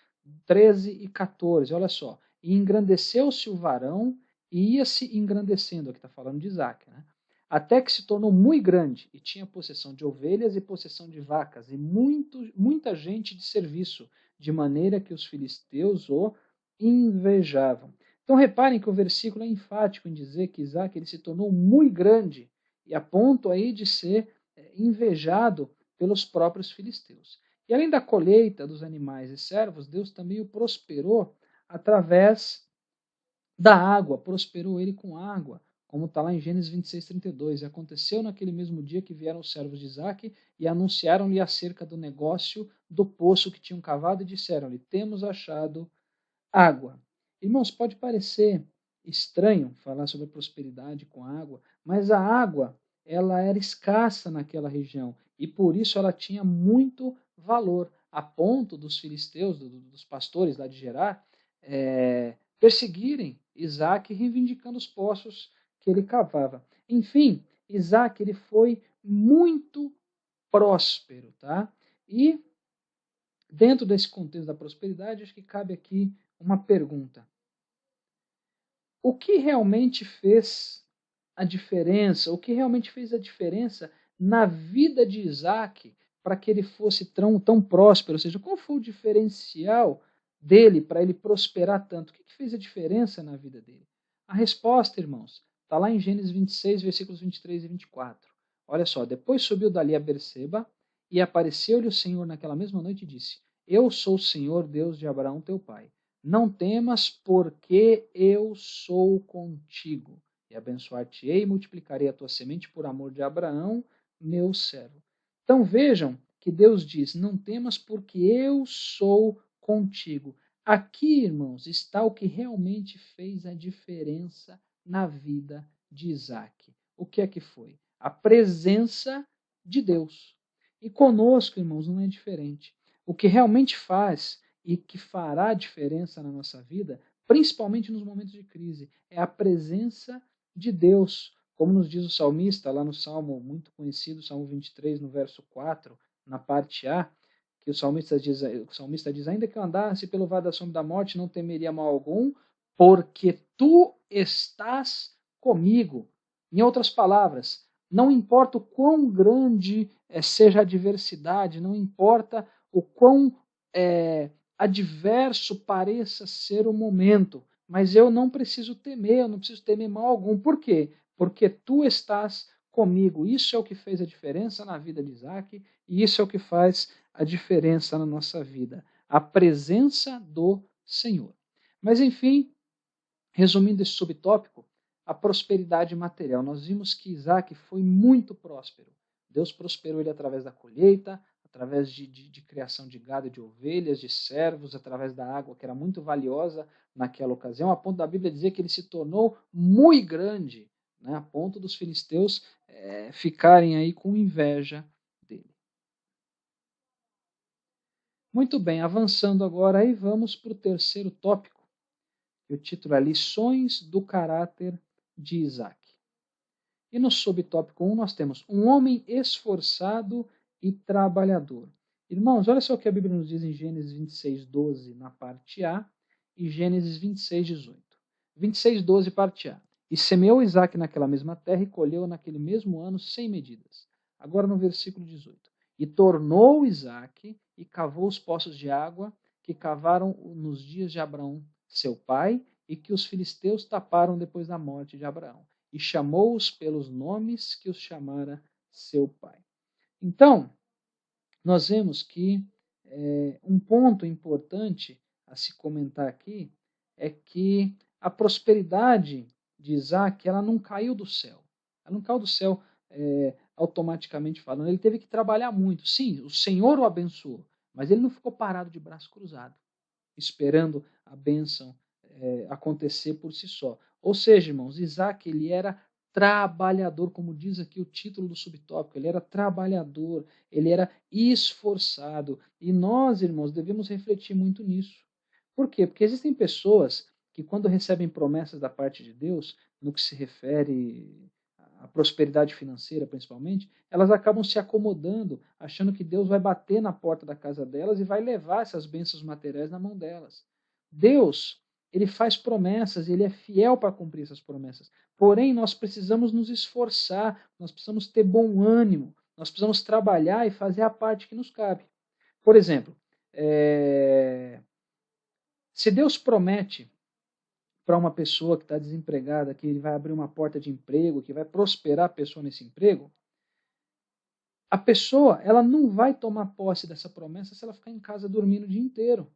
13 e 14, olha só. E engrandeceu-se o varão e ia se engrandecendo, aqui está falando de Isaac, né? Até que se tornou muito grande e tinha possessão de ovelhas e possessão de vacas e muita gente de serviço, de maneira que os filisteus o invejavam. Então reparem que o versículo é enfático em dizer que Isaac ele se tornou muito grande e a ponto aí de ser invejado pelos próprios filisteus. E além da colheita dos animais e servos, Deus também o prosperou através da água, prosperou ele com água, como está lá em Gênesis 26, 32. E aconteceu naquele mesmo dia que vieram os servos de Isaac e anunciaram-lhe acerca do negócio do poço que tinham cavado e disseram-lhe, temos achado água. Irmãos, pode parecer estranho falar sobre a prosperidade com água, mas a água ela era escassa naquela região e por isso ela tinha muito valor, a ponto dos filisteus, dos pastores lá de Gerar, perseguirem Isaac, reivindicando os poços que ele cavava. Enfim, Isaac ele foi muito próspero, tá? E dentro desse contexto da prosperidade, acho que cabe aqui uma pergunta. O que realmente fez a diferença? O que realmente fez a diferença na vida de Isaac para que ele fosse tão próspero? Ou seja, qual foi o diferencial dele para ele prosperar tanto? O que fez a diferença na vida dele? A resposta, irmãos, está lá em Gênesis 26, versículos 23 e 24. Olha só, depois subiu dali a Berseba e apareceu-lhe o Senhor naquela mesma noite e disse, eu sou o Senhor, Deus de Abraão, teu pai. Não temas, porque eu sou contigo. E abençoar-te-ei e multiplicarei a tua semente por amor de Abraão, meu servo. Então vejam que Deus diz, não temas, porque eu sou contigo. Aqui, irmãos, está o que realmente fez a diferença na vida de Isaac. O que é que foi? A presença de Deus. E conosco, irmãos, não é diferente. O que realmente faz e que fará diferença na nossa vida, principalmente nos momentos de crise, é a presença de Deus. Como nos diz o salmista, lá no Salmo muito conhecido, Salmo 23, no verso 4, na parte A, que o salmista diz, ainda que eu andasse pelo vale da sombra da morte, não temeria mal algum, porque tu estás comigo. Em outras palavras, não importa o quão grande seja a adversidade, não importa o quão adverso pareça ser o momento, mas eu não preciso temer, eu não preciso temer mal algum. Por quê? Porque tu estás comigo. Isso é o que fez a diferença na vida de Isaac e isso é o que faz a diferença na nossa vida. A presença do Senhor. Mas, enfim, resumindo esse subtópico, a prosperidade material. Nós vimos que Isaac foi muito próspero. Deus prosperou ele através da colheita, através de criação de gado, de ovelhas, de servos, através da água, que era muito valiosa naquela ocasião, a ponto da Bíblia dizer que ele se tornou muito grande, né, a ponto dos filisteus ficarem aí com inveja dele. Muito bem, avançando agora aí, vamos para o terceiro tópico. O título é Lições do Caráter de Isaac. E no subtópico 1 nós temos um homem esforçado e trabalhador. Irmãos, olha só o que a Bíblia nos diz em Gênesis 26, 12 na parte A e Gênesis 26, 18. 26, 12, parte A. E semeou Isaac naquela mesma terra e colheu naquele mesmo ano 100 medidas. Agora no versículo 18. E tornou Isaac e cavou os poços de água que cavaram nos dias de Abraão, seu pai, e que os filisteus taparam depois da morte de Abraão. E chamou-os pelos nomes que os chamara seu pai. Então, nós vemos que um ponto importante a se comentar aqui é que a prosperidade de Isaac ela não caiu do céu. Ela não caiu do céu automaticamente falando. Ele teve que trabalhar muito. Sim, o Senhor o abençoou, mas ele não ficou parado de braço cruzado, esperando a bênção acontecer por si só. Ou seja, irmãos, Isaac ele era trabalhador, como diz aqui o título do subtópico, ele era trabalhador, ele era esforçado. E nós, irmãos, devemos refletir muito nisso. Por quê? Porque existem pessoas que, quando recebem promessas da parte de Deus, no que se refere à prosperidade financeira, principalmente, elas acabam se acomodando, achando que Deus vai bater na porta da casa delas e vai levar essas bênçãos materiais na mão delas. Deus, ele faz promessas e ele é fiel para cumprir essas promessas. Porém, nós precisamos nos esforçar, nós precisamos ter bom ânimo, nós precisamos trabalhar e fazer a parte que nos cabe. Por exemplo, se Deus promete para uma pessoa que está desempregada que ele vai abrir uma porta de emprego, que vai prosperar a pessoa nesse emprego, a pessoa ela não vai tomar posse dessa promessa se ela ficar em casa dormindo o dia inteiro.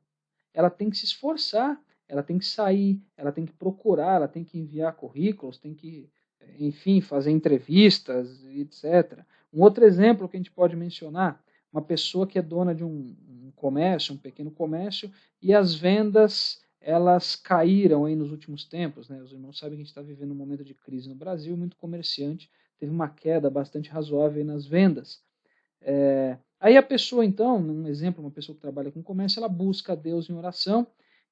Ela tem que se esforçar, ela tem que sair, ela tem que procurar, ela tem que enviar currículos, tem que, enfim, fazer entrevistas, etc. Um outro exemplo que a gente pode mencionar, uma pessoa que é dona de um comércio, um pequeno comércio, e as vendas elas caíram aí nos últimos tempos, né? Os irmãos sabem que a gente está vivendo um momento de crise no Brasil, muito comerciante teve uma queda bastante razoável nas vendas. Aí a pessoa, então, um exemplo, uma pessoa que trabalha com comércio, ela busca a Deus em oração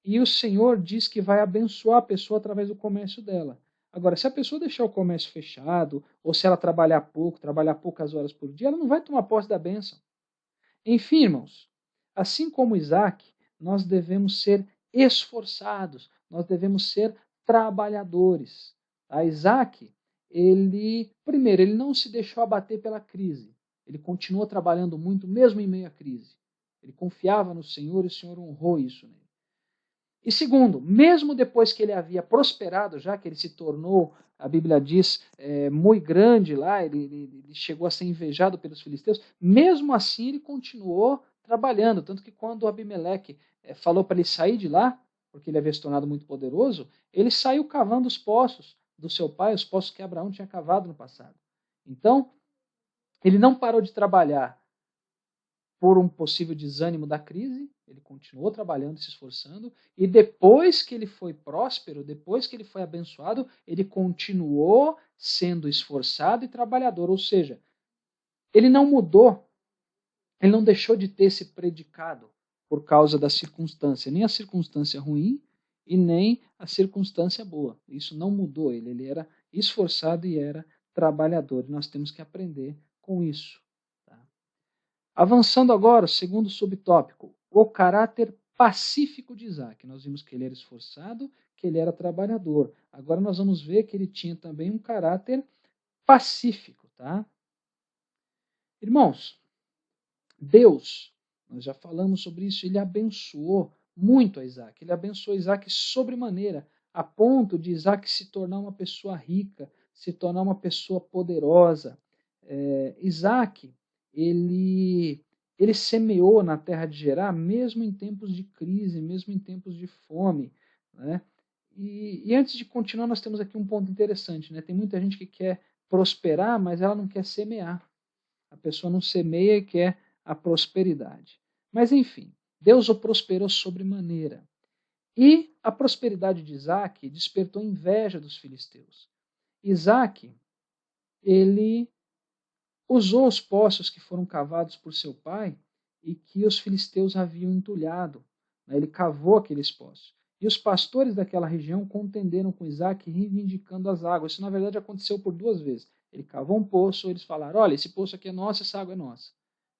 e o Senhor diz que vai abençoar a pessoa através do comércio dela. Agora, se a pessoa deixar o comércio fechado, ou se ela trabalhar poucas horas por dia, ela não vai tomar posse da bênção. Enfim, irmãos, assim como Isaac, nós devemos ser esforçados, nós devemos ser trabalhadores. A Isaac, primeiro, ele não se deixou abater pela crise. Ele continuou trabalhando muito, mesmo em meio à crise. Ele confiava no Senhor e o Senhor honrou isso nele. E segundo, mesmo depois que ele havia prosperado, já que ele se tornou, a Bíblia diz, muito grande lá, ele chegou a ser invejado pelos filisteus, mesmo assim ele continuou trabalhando. Tanto que quando Abimeleque falou para ele sair de lá, porque ele havia se tornado muito poderoso, ele saiu cavando os poços do seu pai, os poços que Abraão tinha cavado no passado. Então, ele não parou de trabalhar por um possível desânimo da crise, ele continuou trabalhando, se esforçando, e depois que ele foi próspero, depois que ele foi abençoado, ele continuou sendo esforçado e trabalhador, ou seja, ele não mudou, ele não deixou de ter esse predicado por causa da circunstância, nem a circunstância ruim e nem a circunstância boa. Isso não mudou ele era esforçado e era trabalhador. Nós temos que aprender com isso. Avançando agora, o segundo subtópico, o caráter pacífico de Isaac. Nós vimos que ele era esforçado, que ele era trabalhador. Agora nós vamos ver que ele tinha também um caráter pacífico, tá? Irmãos, Deus, nós já falamos sobre isso, ele abençoou muito a Isaac. Ele abençoou Isaac sobremaneira, a ponto de Isaac se tornar uma pessoa rica, se tornar uma pessoa poderosa. Isaac, ele semeou na terra de Gerar, mesmo em tempos de crise, mesmo em tempos de fome, né? E antes de continuar, nós temos aqui um ponto interessante, né? Tem muita gente que quer prosperar, mas ela não quer semear. A pessoa não semeia e quer a prosperidade. Mas enfim, Deus o prosperou sobremaneira. E a prosperidade de Isaac despertou inveja dos filisteus. Isaac, ele usou os poços que foram cavados por seu pai e que os filisteus haviam entulhado. Ele cavou aqueles poços. E os pastores daquela região contenderam com Isaac, reivindicando as águas. Isso, na verdade, aconteceu por duas vezes. Ele cavou um poço, eles falaram, olha, esse poço aqui é nosso, essa água é nossa.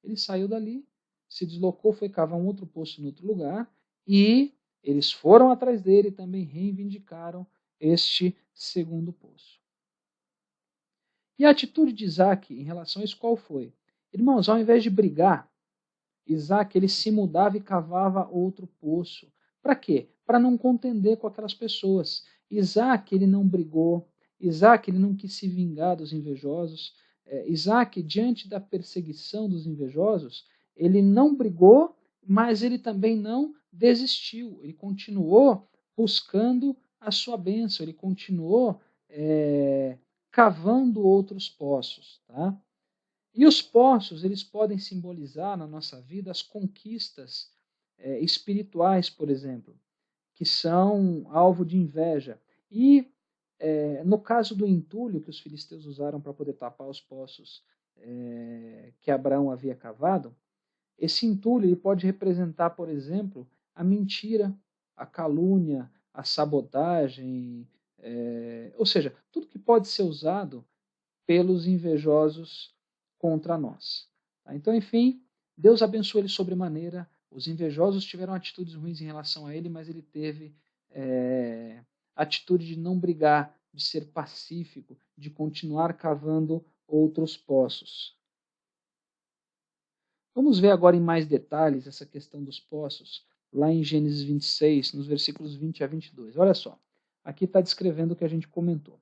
Ele saiu dali, se deslocou, foi cavar um outro poço em outro lugar, e eles foram atrás dele e também reivindicaram este segundo poço. E a atitude de Isaac em relação a isso qual foi? Irmãos, ao invés de brigar, Isaac ele se mudava e cavava outro poço. Para quê? Para não contender com aquelas pessoas. Isaac ele não brigou, Isaac ele não quis se vingar dos invejosos. Isaac, diante da perseguição dos invejosos, ele não brigou, mas ele também não desistiu. Ele continuou buscando a sua bênção, ele continuou cavando outros poços. Tá? E os poços, eles podem simbolizar na nossa vida as conquistas espirituais, por exemplo, que são alvo de inveja. E no caso do entulho que os filisteus usaram para poder tapar os poços que Abraão havia cavado, esse entulho ele pode representar, por exemplo, a mentira, a calúnia, a sabotagem, ou seja, tudo que pode ser usado pelos invejosos contra nós. Tá? Então, enfim, Deus abençoou ele sobremaneira. Os invejosos tiveram atitudes ruins em relação a ele, mas ele teve atitude de não brigar, de ser pacífico, de continuar cavando outros poços. Vamos ver agora em mais detalhes essa questão dos poços, lá em Gênesis 26, nos versículos 20 a 22. Olha só, aqui está descrevendo o que a gente comentou.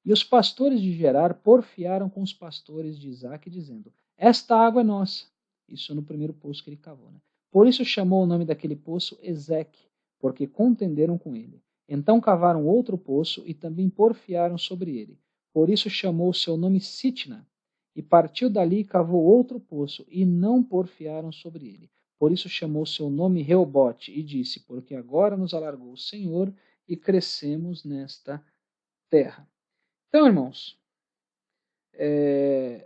E os pastores de Gerar porfiaram com os pastores de Isaac, dizendo, esta água é nossa. Isso no primeiro poço que ele cavou. Né? Por isso chamou o nome daquele poço Ezeque, porque contenderam com ele. Então cavaram outro poço e também porfiaram sobre ele. Por isso chamou o seu nome Sitna. E partiu dali e cavou outro poço, e não porfiaram sobre ele. Por isso chamou seu nome Reobote, e disse, porque agora nos alargou o Senhor, e crescemos nesta terra. Então, irmãos,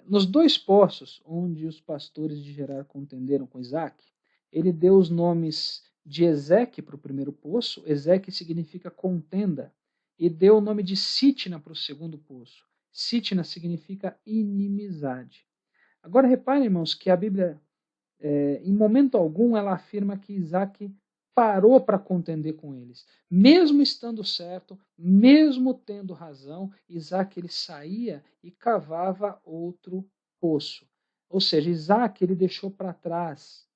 nos dois poços onde os pastores de Gerar contenderam com Isaac, ele deu os nomes de Ezeque para o primeiro poço, Ezeque significa contenda, e deu o nome de Sitna para o segundo poço. Sitna significa inimizade. Agora reparem, irmãos, que a Bíblia, em momento algum, ela afirma que Isaac parou para contender com eles. Mesmo estando certo, mesmo tendo razão, Isaac ele saía e cavava outro poço. Ou seja, Isaac ele deixou para trás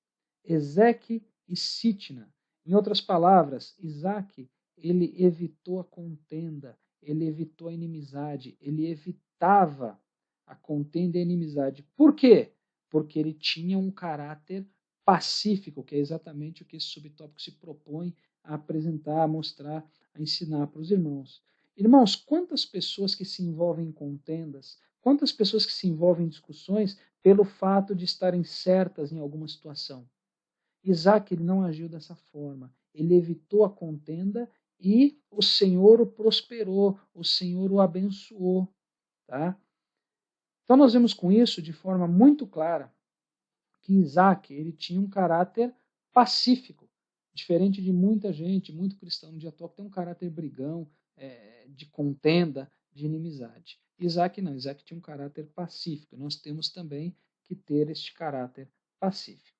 Ezeque e Sitna. Em outras palavras, Isaac ele evitou a contenda, ele evitou a inimizade, ele evitava a contenda e a inimizade. Por quê? Porque ele tinha um caráter pacífico, que é exatamente o que esse subtópico se propõe a apresentar, a mostrar, a ensinar para os irmãos. Irmãos, quantas pessoas que se envolvem em contendas, quantas pessoas que se envolvem em discussões pelo fato de estarem certas em alguma situação? Isaac ele não agiu dessa forma. Ele evitou a contenda e o Senhor o prosperou, o Senhor o abençoou. Tá? Então nós vemos com isso de forma muito clara que Isaac ele tinha um caráter pacífico, diferente de muita gente, muito cristão no dia atual, que tem um caráter brigão, de contenda, de inimizade. Isaac não, Isaac tinha um caráter pacífico. Nós temos também que ter este caráter pacífico.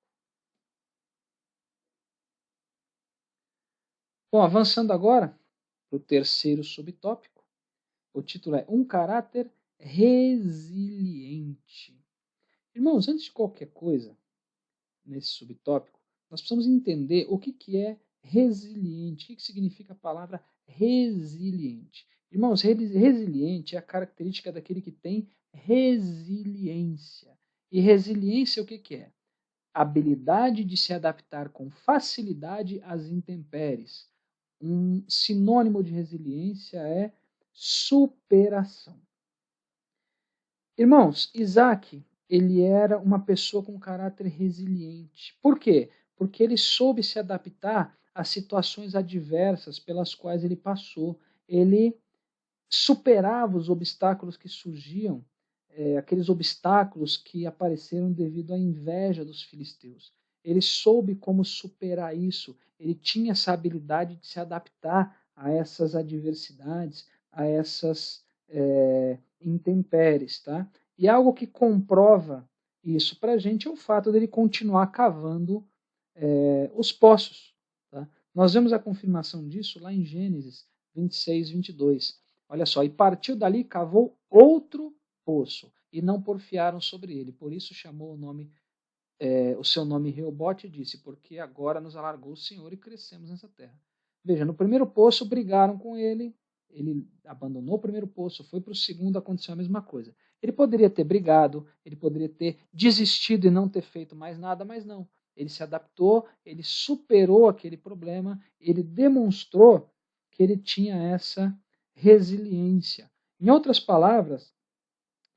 Bom, avançando agora para o terceiro subtópico, o título é Um Caráter Resiliente. Irmãos, antes de qualquer coisa, nesse subtópico, nós precisamos entender o que é resiliente, o que significa a palavra resiliente. Irmãos, resiliente é a característica daquele que tem resiliência. E resiliência o que é? Habilidade de se adaptar com facilidade às intempéries. Um sinônimo de resiliência é superação. Irmãos, Isaac, ele era uma pessoa com caráter resiliente. Por quê? Porque ele soube se adaptar às situações adversas pelas quais ele passou. Ele superava os obstáculos que surgiam, aqueles obstáculos que apareceram devido à inveja dos filisteus. Ele soube como superar isso, ele tinha essa habilidade de se adaptar a essas adversidades, a essas intempéries. Tá? E algo que comprova isso para a gente é o fato dele continuar cavando os poços. Tá? Nós vemos a confirmação disso lá em Gênesis 26, 22. Olha só, e partiu dali e cavou outro poço, e não porfiaram sobre ele. Por isso chamou o seu nome Reobote e disse, porque agora nos alargou o Senhor e crescemos nessa terra. Veja, no primeiro poço brigaram com ele abandonou o primeiro poço, foi para o segundo, aconteceu a mesma coisa. Ele poderia ter brigado, ele poderia ter desistido e não ter feito mais nada, mas não. Ele se adaptou, ele superou aquele problema, ele demonstrou que ele tinha essa resiliência. Em outras palavras,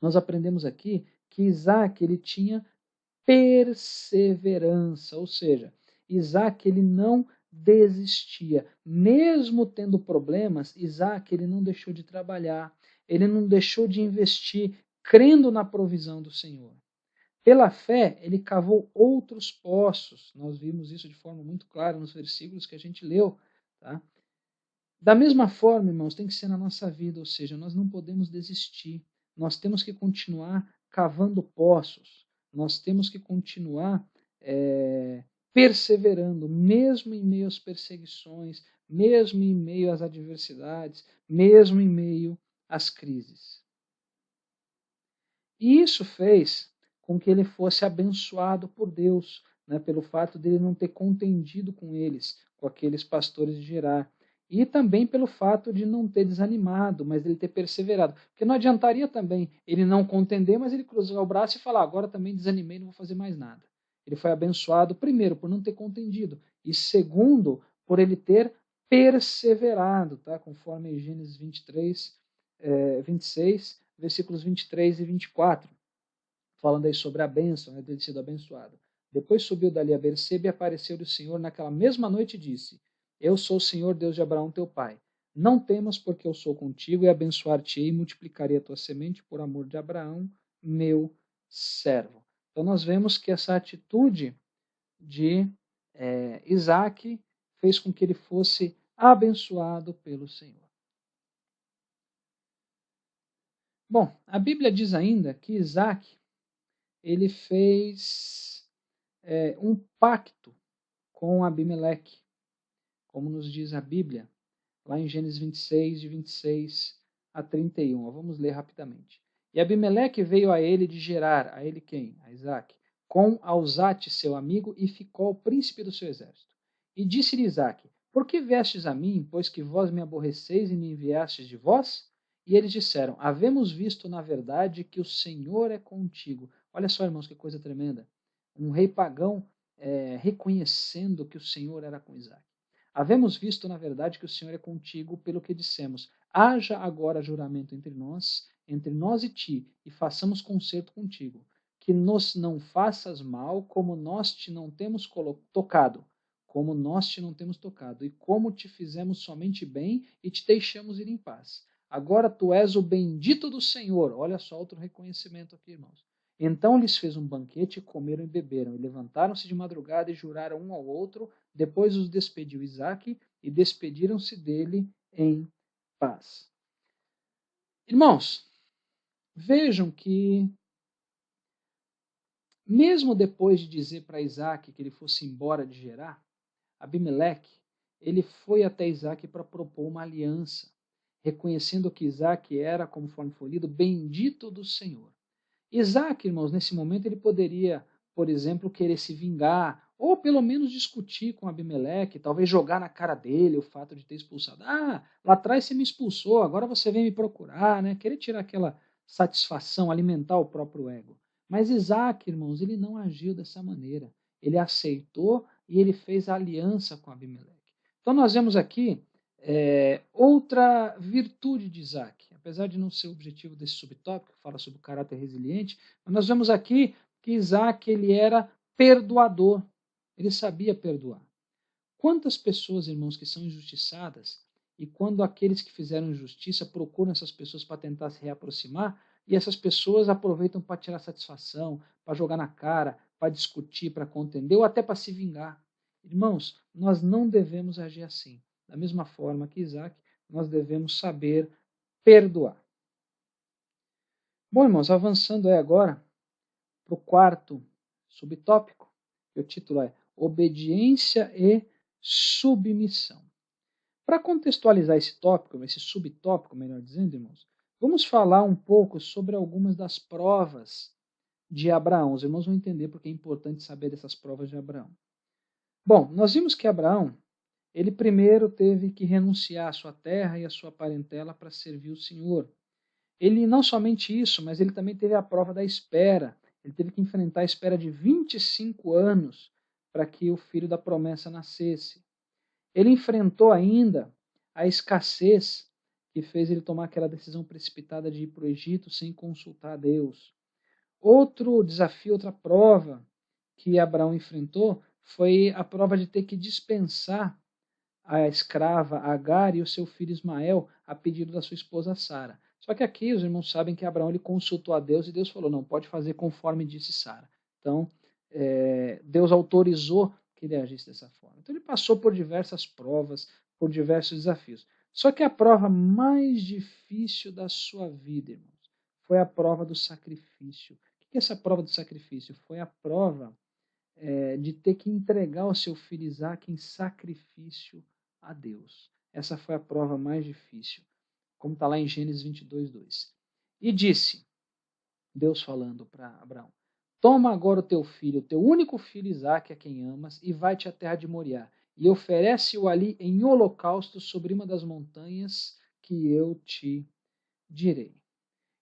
nós aprendemos aqui que Isaac ele tinha perseverança, ou seja, Isaac ele não desistia, mesmo tendo problemas, Isaac ele não deixou de trabalhar, ele não deixou de investir, crendo na provisão do Senhor. Pela fé, ele cavou outros poços. Nós vimos isso de forma muito clara nos versículos que a gente leu. Tá? Da mesma forma, irmãos, tem que ser na nossa vida, ou seja, nós não podemos desistir. Nós temos que continuar cavando poços. Nós temos que continuar perseverando, mesmo em meio às perseguições, mesmo em meio às adversidades, mesmo em meio às crises. E isso fez com que ele fosse abençoado por Deus, né, pelo fato dele não ter contendido com eles, com aqueles pastores de Gerar. E também pelo fato de não ter desanimado, mas ele ter perseverado. Porque não adiantaria também ele não contender, mas ele cruzar o braço e falar, agora também desanimei, não vou fazer mais nada. Ele foi abençoado, primeiro, por não ter contendido, e segundo, por ele ter perseverado, tá? Conforme Gênesis 23, 26, versículos 23 e 24, falando aí sobre a bênção, né, dele sido abençoado. Depois subiu dali a Berseba e apareceu-lhe o Senhor naquela mesma noite e disse, eu sou o Senhor, Deus de Abraão, teu pai. Não temas, porque eu sou contigo, e abençoar-te-ei e multiplicarei a tua semente por amor de Abraão, meu servo. Então nós vemos que essa atitude de Isaac fez com que ele fosse abençoado pelo Senhor. Bom, a Bíblia diz ainda que Isaac ele fez um pacto com Abimeleque, como nos diz a Bíblia, lá em Gênesis 26, de 26 a 31. Vamos ler rapidamente. E Abimeleque veio a ele de Gerar, a ele quem? A Isaac, com Auzate, seu amigo, e ficou príncipe do seu exército. E disse-lhe Isaac, por que vestes a mim, pois que vós me aborreceis e me enviastes de vós? E eles disseram, havemos visto na verdade que o Senhor é contigo. Olha só, irmãos, que coisa tremenda. Um rei pagão reconhecendo que o Senhor era com Isaac. Havemos visto, na verdade, que o Senhor é contigo, pelo que dissemos. Haja agora juramento entre nós e ti, e façamos concerto contigo, que nos não faças mal, como nós te não temos tocado, como nós te não temos tocado, e como te fizemos somente bem, e te deixamos ir em paz. Agora tu és o bendito do Senhor. Olha só outro reconhecimento aqui, irmãos. Então lhes fez um banquete, e comeram e beberam, e levantaram-se de madrugada e juraram um ao outro. Depois os despediu Isaac, e despediram-se dele em paz. Irmãos, vejam que Mesmo depois de dizer para Isaac que ele fosse embora de Gerar, Abimeleque, ele foi até Isaac para propor uma aliança, reconhecendo que Isaac era, conforme foi lido, bendito do Senhor. Isaac, irmãos, nesse momento ele poderia, por exemplo, querer se vingar, ou pelo menos discutir com Abimeleque, talvez jogar na cara dele o fato de ter expulsado. Ah, lá atrás você me expulsou, agora você vem me procurar, né? Querer tirar aquela satisfação, alimentar o próprio ego. Mas Isaac, irmãos, ele não agiu dessa maneira. Ele aceitou e ele fez a aliança com Abimeleque. Então nós vemos aqui outra virtude de Isaac, apesar de não ser o objetivo desse subtópico, que fala sobre o caráter resiliente, mas nós vemos aqui que Isaac ele era perdoador, ele sabia perdoar. Quantas pessoas, irmãos, que são injustiçadas, e quando aqueles que fizeram injustiça procuram essas pessoas para tentar se reaproximar, e essas pessoas aproveitam para tirar satisfação, para jogar na cara, para discutir, para contender, ou até para se vingar. Irmãos, nós não devemos agir assim. Da mesma forma que Isaac, nós devemos saber perdoar. Bom, irmãos, avançando agora para o quarto subtópico, que o título é Obediência e Submissão. Para contextualizar esse tópico, esse subtópico, melhor dizendo, irmãos, vamos falar um pouco sobre algumas das provas de Abraão. Os irmãos vão entender porque é importante saber dessas provas de Abraão. Bom, nós vimos que Abraão, ele primeiro teve que renunciar à sua terra e à sua parentela para servir o Senhor. Ele não somente isso, mas ele também teve a prova da espera. Ele teve que enfrentar a espera de 25 anos para que o filho da promessa nascesse. Ele enfrentou ainda a escassez que fez ele tomar aquela decisão precipitada de ir para o Egito sem consultar a Deus. Outro desafio, outra prova que Abraão enfrentou foi a prova de ter que dispensar a escrava Agar e o seu filho Ismael a pedido da sua esposa Sara. Só que aqui os irmãos sabem que Abraão ele consultou a Deus e Deus falou, não, pode fazer conforme disse Sara. Então, Deus autorizou que ele agisse dessa forma. Então ele passou por diversas provas, por diversos desafios. Só que a prova mais difícil da sua vida, irmãos, foi a prova do sacrifício. O que é essa prova do sacrifício? Foi a prova de ter que entregar o seu filho Isaac em sacrifício a Deus. Essa foi a prova mais difícil, como está lá em Gênesis 22, 2. E disse, Deus falando para Abraão, toma agora o teu filho, o teu único filho Isaac, a quem amas, e vai-te à terra de Moriá, e oferece-o ali em holocausto sobre uma das montanhas que eu te direi.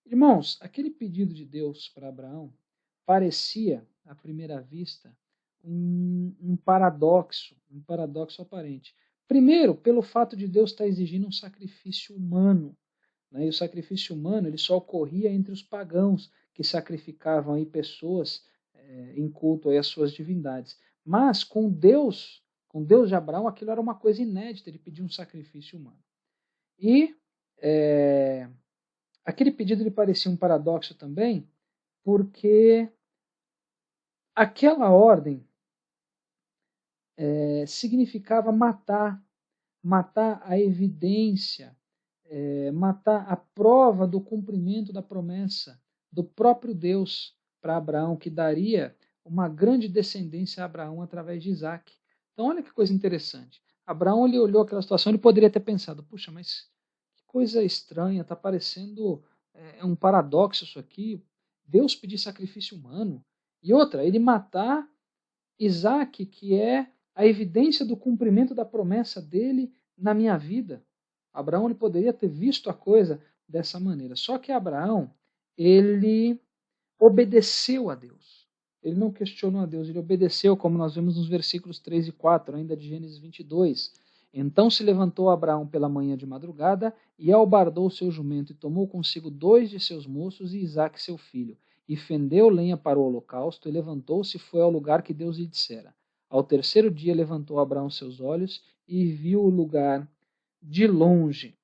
Irmãos, aquele pedido de Deus para Abraão parecia, à primeira vista, um paradoxo aparente. Primeiro, pelo fato de Deus estar exigindo um sacrifício humano. Né? E o sacrifício humano ele só ocorria entre os pagãos, que sacrificavam aí pessoas em culto aí às suas divindades. Mas com Deus de Abraão, aquilo era uma coisa inédita, ele pediu um sacrifício humano. E aquele pedido lhe parecia um paradoxo também, porque aquela ordem significava matar a evidência, matar a prova do cumprimento da promessa do próprio Deus para Abraão, que daria uma grande descendência a Abraão através de Isaac. Então olha que coisa interessante. Abraão ele olhou aquela situação, ele poderia ter pensado, puxa, mas que coisa estranha, está parecendo um paradoxo isso aqui, Deus pedir sacrifício humano. E outra, ele matar Isaac, que é a evidência do cumprimento da promessa dele na minha vida. Abraão ele poderia ter visto a coisa dessa maneira. Só que Abraão, ele obedeceu a Deus. Ele não questionou a Deus, ele obedeceu, como nós vemos nos versículos 3 e 4, ainda de Gênesis 22. Então se levantou Abraão pela manhã de madrugada e albardou seu jumento e tomou consigo 2 de seus moços e Isaque seu filho. E fendeu lenha para o holocausto e levantou-se e foi ao lugar que Deus lhe dissera. Ao terceiro dia levantou Abraão seus olhos e viu o lugar de longe.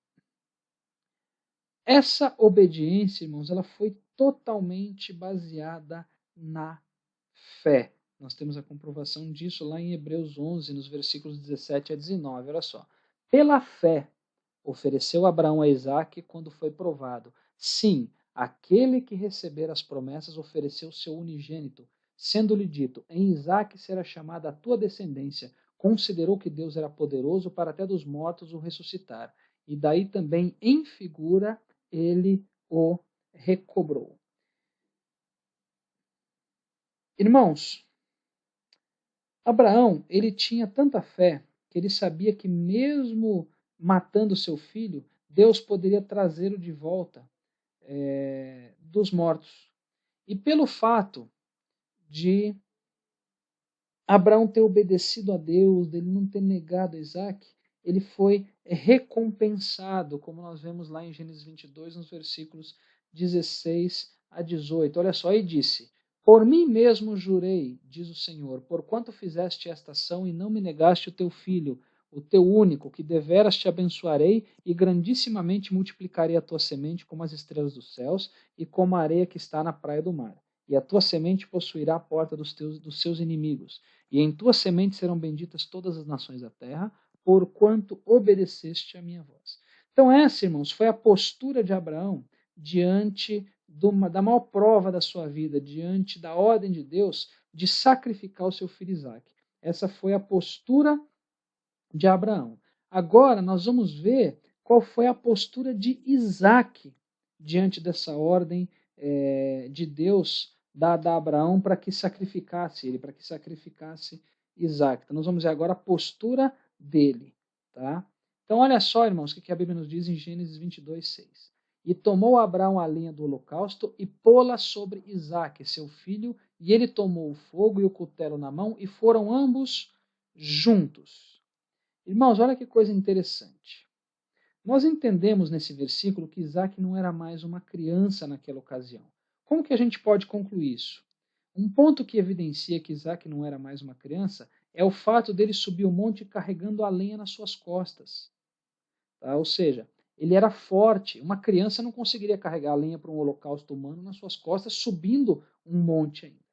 Essa obediência, irmãos, ela foi totalmente baseada na fé. Nós temos a comprovação disso lá em Hebreus 11, nos versículos 17 a 19. Olha só. Pela fé, ofereceu Abraão a Isaque quando foi provado. Sim, aquele que receber as promessas ofereceu seu unigênito, sendo-lhe dito, em Isaque será chamada a tua descendência, considerou que Deus era poderoso para até dos mortos o ressuscitar. E daí também, em figura, ele o recobrou. Irmãos, Abraão, ele tinha tanta fé que ele sabia que mesmo matando seu filho, Deus poderia trazê-lo de volta dos mortos. E pelo fato de Abraão ter obedecido a Deus, dele não ter negado a Isaac, ele foi recompensado, como nós vemos lá em Gênesis 22, nos versículos 16 a 18. Olha só, e disse, por mim mesmo jurei, diz o Senhor, porquanto fizeste esta ação e não me negaste o teu filho, o teu único, que deveras te abençoarei e grandissimamente multiplicarei a tua semente como as estrelas dos céus e como a areia que está na praia do mar. E a tua semente possuirá a porta dos seus inimigos. E em tua semente serão benditas todas as nações da terra, porquanto obedeceste a minha voz. Então essa, irmãos, foi a postura de Abraão diante da maior prova da sua vida, diante da ordem de Deus de sacrificar o seu filho Isaque. Essa foi a postura de Abraão. Agora nós vamos ver qual foi a postura de Isaque diante dessa ordem de Deus dada a Abraão para que sacrificasse ele, para que sacrificasse Isaque. Então nós vamos ver agora a postura dele. Tá? Então olha só, irmãos, o que a Bíblia nos diz em Gênesis 22, 6. E tomou Abraão a lenha do holocausto e pô-la sobre Isaque, seu filho, e ele tomou o fogo e o cutelo na mão, e foram ambos juntos. Irmãos, olha que coisa interessante. Nós entendemos nesse versículo que Isaac não era mais uma criança naquela ocasião. Como que a gente pode concluir isso? Um ponto que evidencia que Isaac não era mais uma criança é o fato dele subir o monte carregando a lenha nas suas costas. Tá? Ou seja, ele era forte. Uma criança não conseguiria carregar a lenha para um holocausto humano nas suas costas subindo um monte ainda.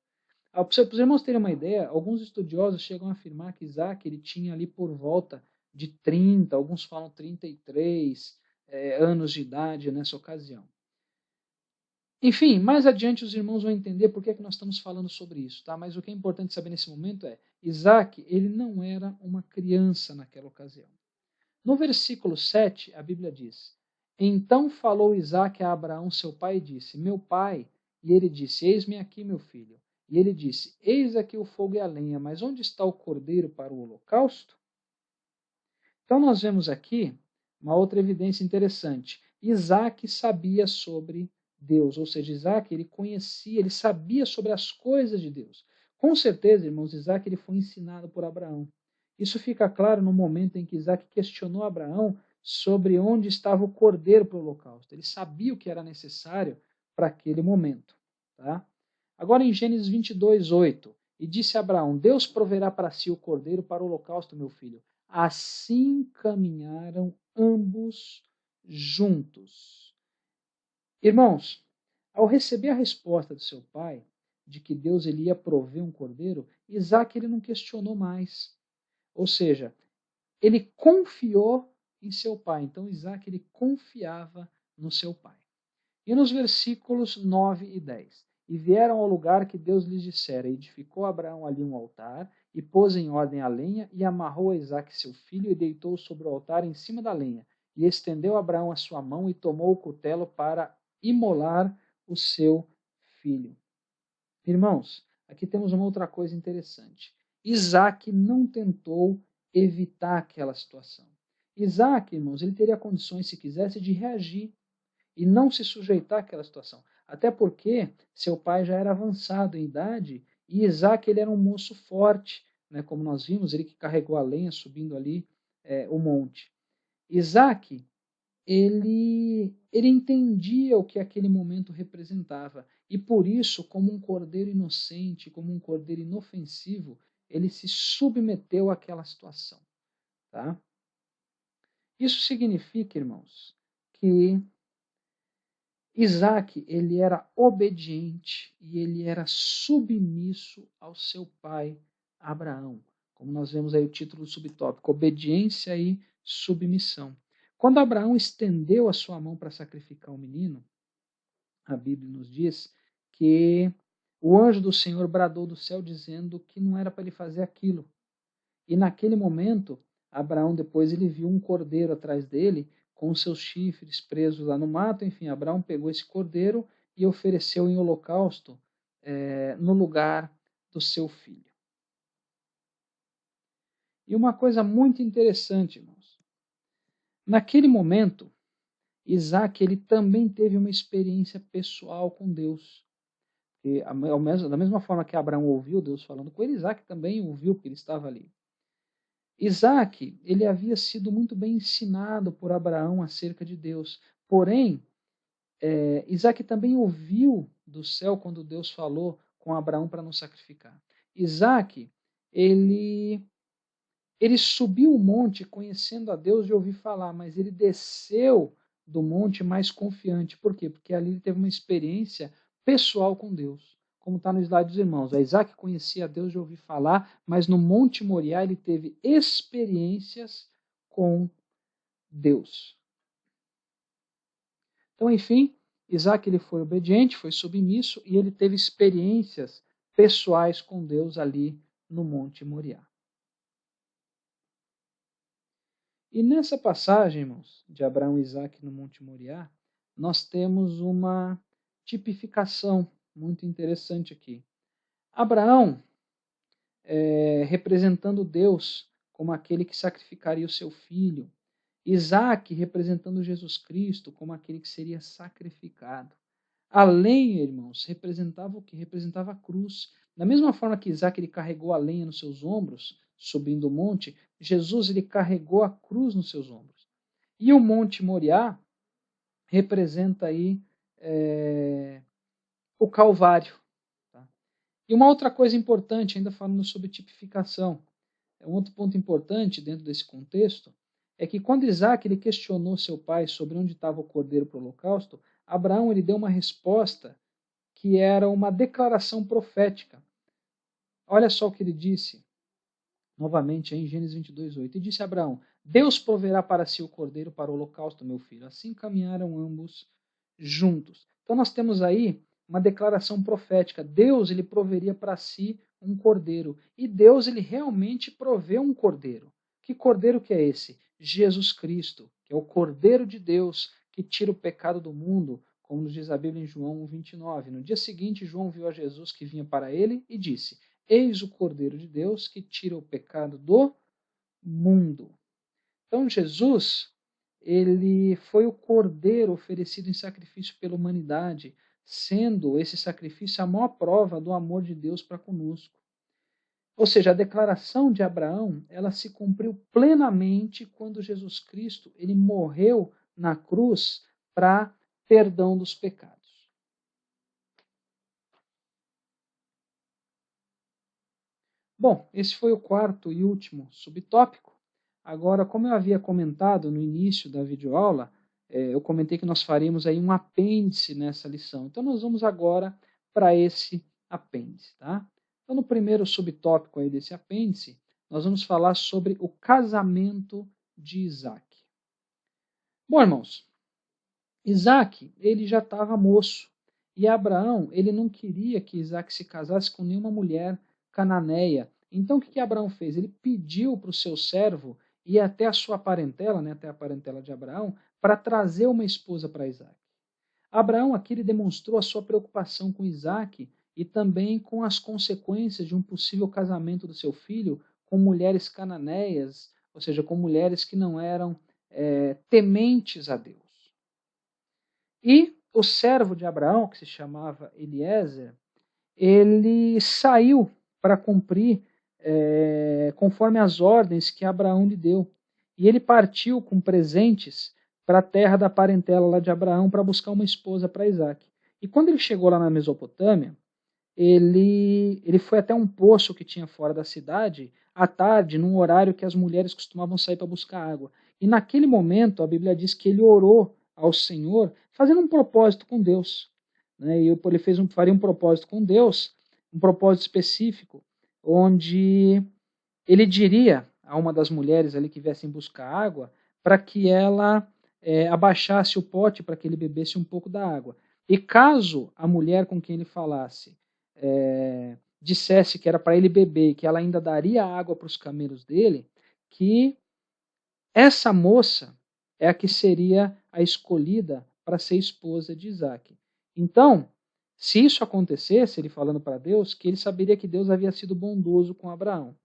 Para os irmãos terem uma ideia, alguns estudiosos chegam a afirmar que Isaac ele tinha ali por volta de 30, alguns falam 33 anos de idade nessa ocasião. Enfim, mais adiante os irmãos vão entender por que é que nós estamos falando sobre isso, tá? Mas o que é importante saber nesse momento é, Isaac ele não era uma criança naquela ocasião. No versículo 7, a Bíblia diz, então falou Isaac a Abraão, seu pai, e disse, meu pai, e ele disse, eis-me aqui, meu filho. E ele disse, eis aqui o fogo e a lenha, mas onde está o cordeiro para o holocausto? Então nós vemos aqui uma outra evidência interessante. Isaac sabia sobre Deus, ou seja, Isaac ele conhecia, ele sabia sobre as coisas de Deus. Com certeza, irmãos, Isaac ele foi ensinado por Abraão. Isso fica claro no momento em que Isaac questionou Abraão sobre onde estava o cordeiro para o holocausto. Ele sabia o que era necessário para aquele momento. Tá? Agora em Gênesis 22, 8, e disse a Abraão, Deus proverá para si o cordeiro para o holocausto, meu filho. Assim caminharam ambos juntos. Irmãos, ao receber a resposta do seu pai, de que Deus ele ia prover um cordeiro, Isaac ele não questionou mais. Ou seja, ele confiou em seu pai. Então Isaac ele confiava no seu pai. E nos versículos 9 e 10. E vieram ao lugar que Deus lhes dissera, e edificou Abraão ali um altar, e pôs em ordem a lenha, e amarrou a Isaque seu filho, e deitou sobre o altar em cima da lenha. E estendeu Abraão a sua mão, e tomou o cutelo para imolar o seu filho. Irmãos, aqui temos uma outra coisa interessante. Isaac não tentou evitar aquela situação. Isaac, irmãos, ele teria condições, se quisesse, de reagir e não se sujeitar àquela situação. Até porque seu pai já era avançado em idade e Isaac ele era um moço forte, né, como nós vimos, ele que carregou a lenha subindo ali o monte. Isaac, ele entendia o que aquele momento representava e por isso, como um cordeiro inocente, como um cordeiro inofensivo, ele se submeteu àquela situação. Tá? Isso significa, irmãos, que Isaac, ele era obediente e ele era submisso ao seu pai Abraão. Como nós vemos aí o título do subtópico, obediência e submissão. Quando Abraão estendeu a sua mão para sacrificar o menino, a Bíblia nos diz que o anjo do Senhor bradou do céu dizendo que não era para ele fazer aquilo. E naquele momento, Abraão depois ele viu um cordeiro atrás dele, com os seus chifres presos lá no mato. Enfim, Abraão pegou esse cordeiro e ofereceu em holocausto no lugar do seu filho. E uma coisa muito interessante, irmãos. Naquele momento, Isaac ele também teve uma experiência pessoal com Deus. E, da mesma forma que Abraão ouviu Deus falando com ele, Isaac também ouviu, porque ele estava ali. Isaac, ele havia sido muito bem ensinado por Abraão acerca de Deus. Porém, Isaac também ouviu do céu quando Deus falou com Abraão para não sacrificar. Isaac, ele subiu o monte conhecendo a Deus de ouvir falar, mas ele desceu do monte mais confiante. Por quê? Porque ali ele teve uma experiência pessoal com Deus. Como está no slide dos irmãos. Isaac conhecia a Deus de ouvir falar, mas no Monte Moriá ele teve experiências com Deus. Então, enfim, Isaac ele foi obediente, foi submisso e ele teve experiências pessoais com Deus ali no Monte Moriá. E nessa passagem, irmãos, de Abraão e Isaac no Monte Moriá, nós temos uma tipificação muito interessante aqui. Abraão, representando Deus como aquele que sacrificaria o seu filho. Isaac representando Jesus Cristo como aquele que seria sacrificado. A lenha, irmãos, representava o que? Representava a cruz. Da mesma forma que Isaac ele carregou a lenha nos seus ombros, subindo o monte, Jesus ele carregou a cruz nos seus ombros. E o Monte Moriá representa aí o Calvário. Tá? E uma outra coisa importante, ainda falando sobre tipificação, um outro ponto importante dentro desse contexto, é que quando Isaac ele questionou seu pai sobre onde estava o cordeiro para o holocausto, Abraão ele deu uma resposta que era uma declaração profética. Olha só o que ele disse, novamente em Gênesis 22:8. E disse Abraão: Deus proverá para si o cordeiro para o holocausto, meu filho. Assim caminharam ambos juntos. Então nós temos aí uma declaração profética. Deus ele proveria para si um cordeiro. E Deus ele realmente proveu um cordeiro. Que cordeiro que é esse? Jesus Cristo, que é o Cordeiro de Deus que tira o pecado do mundo, como nos diz a Bíblia em João 1:29. No dia seguinte, João viu a Jesus que vinha para ele e disse: Eis o Cordeiro de Deus que tira o pecado do mundo. Então Jesus, ele foi o cordeiro oferecido em sacrifício pela humanidade, sendo esse sacrifício a maior prova do amor de Deus para conosco. Ou seja, a declaração de Abraão, ela se cumpriu plenamente quando Jesus Cristo, ele morreu na cruz para perdão dos pecados. Bom, esse foi o quarto e último subtópico. Agora, como eu havia comentado no início da videoaula, eu comentei que nós faremos aí um apêndice nessa lição. Então, nós vamos agora para esse apêndice, tá? Então, no primeiro subtópico aí desse apêndice, nós vamos falar sobre o casamento de Isaac. Bom, irmãos, Isaac, ele já estava moço, e Abraão, ele não queria que Isaac se casasse com nenhuma mulher cananeia. Então, o que Abraão fez? Ele pediu para o seu servo ir até a sua parentela, né, até a parentela de Abraão, para trazer uma esposa para Isaac. Abraão aqui ele demonstrou a sua preocupação com Isaac e também com as consequências de um possível casamento do seu filho com mulheres cananeias, ou seja, com mulheres que não eram tementes a Deus. E o servo de Abraão, que se chamava Eliezer, ele saiu para cumprir conforme as ordens que Abraão lhe deu. E ele partiu com presentes para a terra da parentela lá de Abraão para buscar uma esposa para Isaac. E quando ele chegou lá na Mesopotâmia, ele foi até um poço que tinha fora da cidade, à tarde, num horário que as mulheres costumavam sair para buscar água. E naquele momento, a Bíblia diz que ele orou ao Senhor, fazendo um propósito com Deus. Né? E ele faria um propósito com Deus, um propósito específico, onde ele diria a uma das mulheres ali que viessem buscar água, para que ela abaixasse o pote para que ele bebesse um pouco da água. E caso a mulher com quem ele falasse dissesse que era para ele beber e que ela ainda daria água para os camelos dele, que essa moça é a que seria a escolhida para ser esposa de Isaac. Então, se isso acontecesse, ele falando para Deus, que ele saberia que Deus havia sido bondoso com Abraão.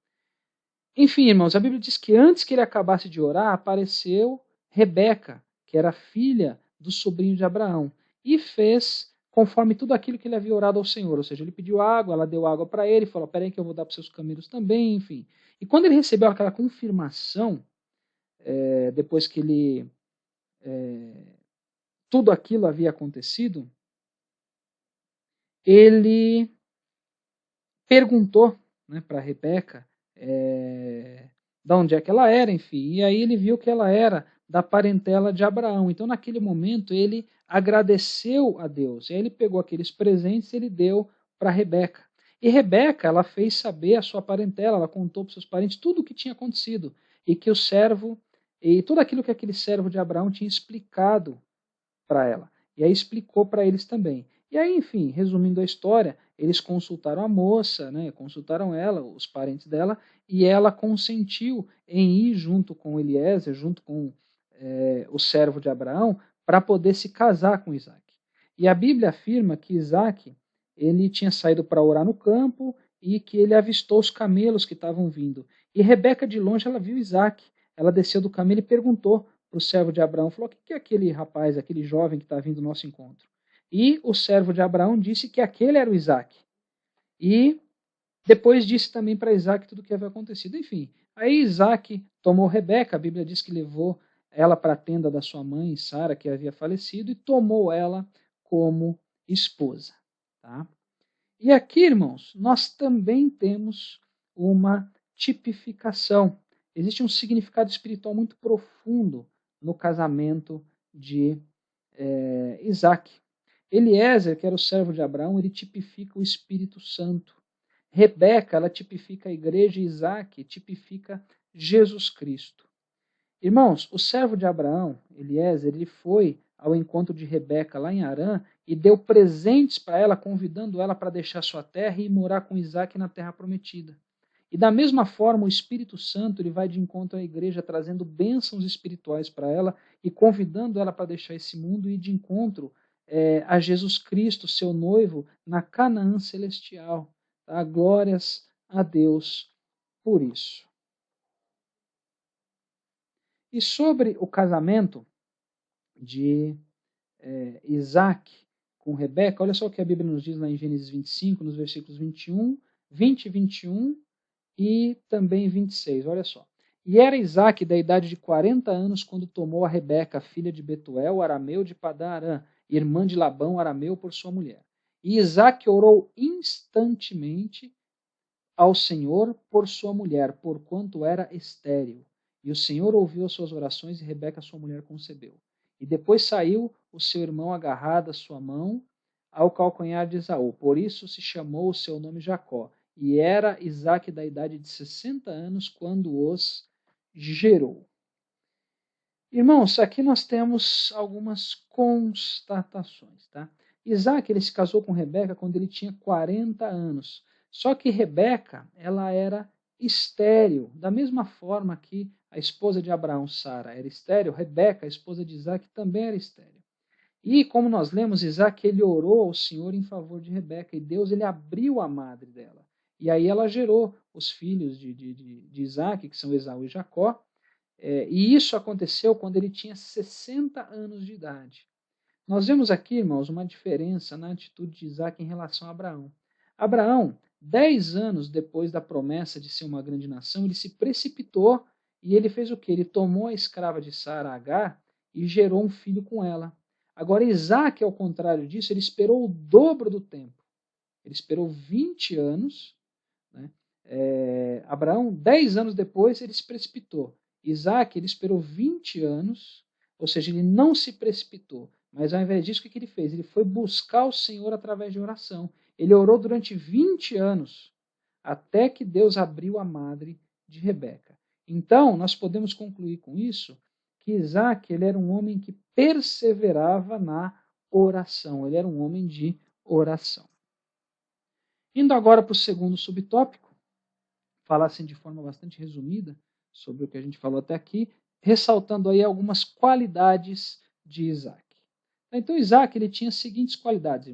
Enfim, irmãos, a Bíblia diz que antes que ele acabasse de orar, apareceu Rebeca, que era filha do sobrinho de Abraão, e fez conforme tudo aquilo que ele havia orado ao Senhor. Ou seja, ele pediu água, ela deu água para ele, falou: peraí que eu vou dar para os seus camelos também, enfim. E quando ele recebeu aquela confirmação, depois que ele tudo aquilo havia acontecido, ele perguntou, né, para Rebeca de onde é que ela era, enfim. E aí ele viu que ela era da parentela de Abraão. Então, naquele momento, ele agradeceu a Deus. E aí ele pegou aqueles presentes e ele deu para Rebeca. E Rebeca, ela fez saber a sua parentela, ela contou para os seus parentes tudo o que tinha acontecido. E que o servo, e tudo aquilo que aquele servo de Abraão tinha explicado para ela. E aí explicou para eles também. E aí, enfim, resumindo a história, eles consultaram a moça, né, consultaram ela, os parentes dela, e ela consentiu em ir junto com Eliezer, junto com o servo de Abraão, para poder se casar com Isaac. E a Bíblia afirma que Isaac ele tinha saído para orar no campo e que ele avistou os camelos que estavam vindo. E Rebeca, de longe, ela viu Isaac. Ela desceu do camelo e perguntou para o servo de Abraão, falou: o que é aquele rapaz, aquele jovem que está vindo ao nosso encontro? E o servo de Abraão disse que aquele era o Isaac. E depois disse também para Isaac tudo o que havia acontecido. Enfim, aí Isaac tomou Rebeca, a Bíblia diz que levou ela para a tenda da sua mãe, Sara, que havia falecido, e tomou ela como esposa. Tá? E aqui, irmãos, nós também temos uma tipificação. Existe um significado espiritual muito profundo no casamento de Isaac. Eliezer, que era o servo de Abraão, ele tipifica o Espírito Santo. Rebeca, ela tipifica a igreja, e Isaac tipifica Jesus Cristo. Irmãos, o servo de Abraão, Eliezer, ele foi ao encontro de Rebeca lá em Harã e deu presentes para ela, convidando ela para deixar sua terra e morar com Isaac na terra prometida. E da mesma forma, o Espírito Santo ele vai de encontro à igreja, trazendo bênçãos espirituais para ela e convidando ela para deixar esse mundo e ir de encontro a Jesus Cristo, seu noivo, na Canaã celestial. Tá? Glórias a Deus por isso. E sobre o casamento de Isaac com Rebeca, olha só o que a Bíblia nos diz lá em Gênesis 25, nos versículos 21, 20 e 21 e também 26, olha só. E era Isaac da idade de 40 anos quando tomou a Rebeca, filha de Betuel, arameu de Padã Arã, irmã de Labão, arameu, por sua mulher. E Isaac orou instantemente ao Senhor por sua mulher, porquanto era estéril. E o Senhor ouviu as suas orações e Rebeca, sua mulher, concebeu. E depois saiu o seu irmão agarrado à sua mão ao calcanhar de Esaú. Por isso se chamou o seu nome Jacó. E era Isaque da idade de 60 anos quando os gerou. Irmãos, aqui nós temos algumas constatações. Tá? Isaac ele se casou com Rebeca quando ele tinha 40 anos. Só que Rebeca, ela era estéril, da mesma forma que a esposa de Abraão, Sara, era estéril, Rebeca, a esposa de Isaac, também era estéril. E como nós lemos, Isaac ele orou ao Senhor em favor de Rebeca, e Deus ele abriu a madre dela. E aí ela gerou os filhos de Isaac, que são Esaú e Jacó, e isso aconteceu quando ele tinha 60 anos de idade. Nós vemos aqui, irmãos, uma diferença na atitude de Isaac em relação a Abraão. Abraão, 10 anos depois da promessa de ser uma grande nação, ele se precipitou e ele fez o quê? Ele tomou a escrava de Sara, Agar, e gerou um filho com ela. Agora, Isaac, ao contrário disso, ele esperou o dobro do tempo. Ele esperou 20 anos. Né? Abraão, 10 anos depois, ele se precipitou. Isaac, ele esperou 20 anos, ou seja, ele não se precipitou. Mas ao invés disso, o que ele fez? Ele foi buscar o Senhor através de oração. Ele orou durante 20 anos, até que Deus abriu a madre de Rebeca. Então, nós podemos concluir com isso que Isaac ele era um homem que perseverava na oração. Ele era um homem de oração. Indo agora para o segundo subtópico, falar assim de forma bastante resumida sobre o que a gente falou até aqui, ressaltando aí algumas qualidades de Isaac. Então Isaac ele tinha as seguintes qualidades,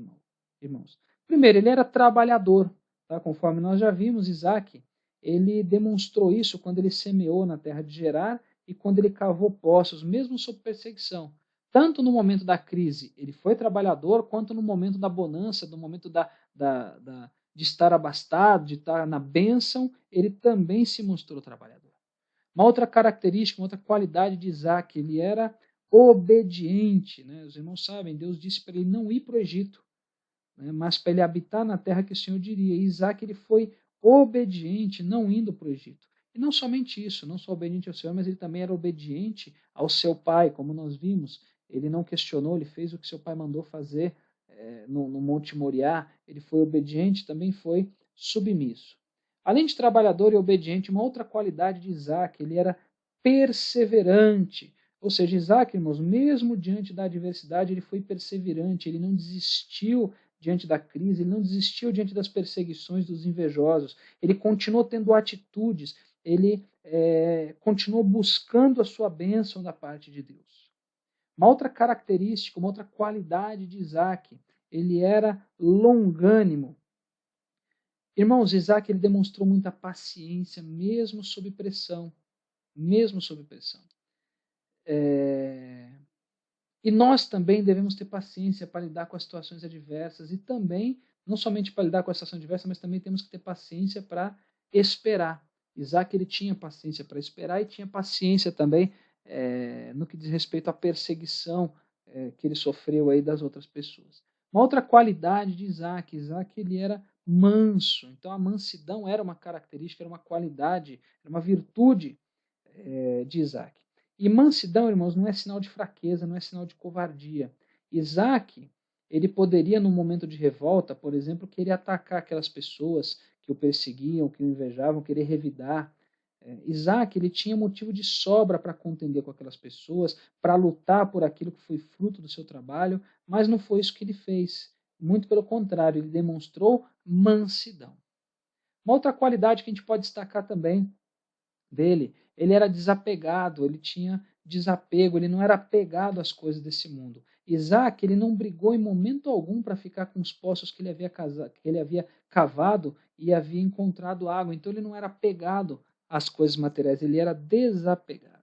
irmãos. Primeiro, ele era trabalhador, tá? Conforme nós já vimos, Isaac ele demonstrou isso quando ele semeou na terra de Gerar e quando ele cavou poços, mesmo sob perseguição. Tanto no momento da crise ele foi trabalhador, quanto no momento da bonança, no momento de estar abastado, de estar na bênção, ele também se mostrou trabalhador. Uma outra característica, uma outra qualidade de Isaac, ele era obediente. Né? Os irmãos sabem, Deus disse para ele não ir para o Egito, né? Mas para ele habitar na terra que o Senhor diria. E Isaac ele foi obediente, não indo para o Egito. E não somente isso, não só obediente ao Senhor, mas ele também era obediente ao seu pai, como nós vimos. Ele não questionou, ele fez o que seu pai mandou fazer no Monte Moriá. Ele foi obediente, também foi submisso. Além de trabalhador e obediente, uma outra qualidade de Isaac, ele era perseverante. Ou seja, Isaac, irmãos, mesmo diante da adversidade, ele foi perseverante, ele não desistiu diante da crise, ele não desistiu diante das perseguições dos invejosos, ele continuou tendo atitudes, ele continuou buscando a sua bênção da parte de Deus. Uma outra característica, uma outra qualidade de Isaac, ele era longânimo. Irmãos, Isaac ele demonstrou muita paciência, mesmo sob pressão. Mesmo sob pressão. E nós também devemos ter paciência para lidar com as situações adversas e também, não somente para lidar com a situação adversa, mas também temos que ter paciência para esperar. Isaac ele tinha paciência para esperar e tinha paciência também no que diz respeito à perseguição que ele sofreu aí das outras pessoas. Uma outra qualidade de Isaac, Isaac ele era manso. Então a mansidão era uma característica, era uma qualidade, era uma virtude de Isaac. E mansidão, irmãos, não é sinal de fraqueza, não é sinal de covardia. Isaac, ele poderia, no momento de revolta, por exemplo, querer atacar aquelas pessoas que o perseguiam, que o invejavam, querer revidar. Isaac, ele tinha motivo de sobra para contender com aquelas pessoas, para lutar por aquilo que foi fruto do seu trabalho, mas não foi isso que ele fez. Muito pelo contrário, ele demonstrou mansidão. Uma outra qualidade que a gente pode destacar também dele, ele era desapegado, ele tinha desapego, ele não era apegado às coisas desse mundo. Isaac, ele não brigou em momento algum para ficar com os poços que ele havia cavado e havia encontrado água. Então ele não era apegado às coisas materiais, ele era desapegado.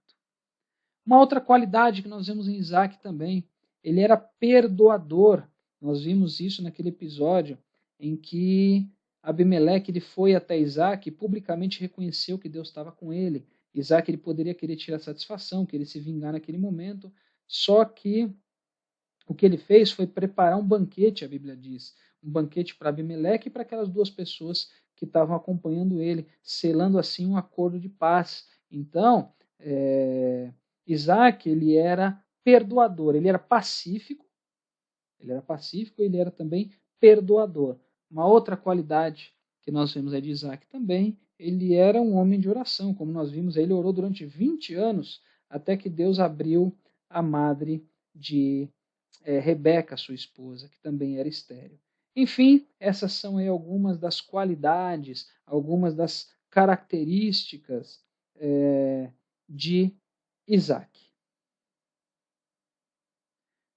Uma outra qualidade que nós vemos em Isaac também, ele era perdoador. Nós vimos isso naquele episódio em que Abimeleque ele foi até Isaac e publicamente reconheceu que Deus estava com ele. Isaac ele poderia querer tirar satisfação, querer se vingar naquele momento, só que o que ele fez foi preparar um banquete, a Bíblia diz, um banquete para Abimeleque e para aquelas duas pessoas que estavam acompanhando ele, selando assim um acordo de paz. Então, Isaac ele era perdoador, ele era pacífico, ele era também perdoador. Uma outra qualidade que nós vemos aí de Isaac também, ele era um homem de oração, como nós vimos, ele orou durante 20 anos até que Deus abriu a madre de Rebeca, sua esposa, que também era estéril. Enfim, essas são aí algumas das qualidades, algumas das características de Isaac.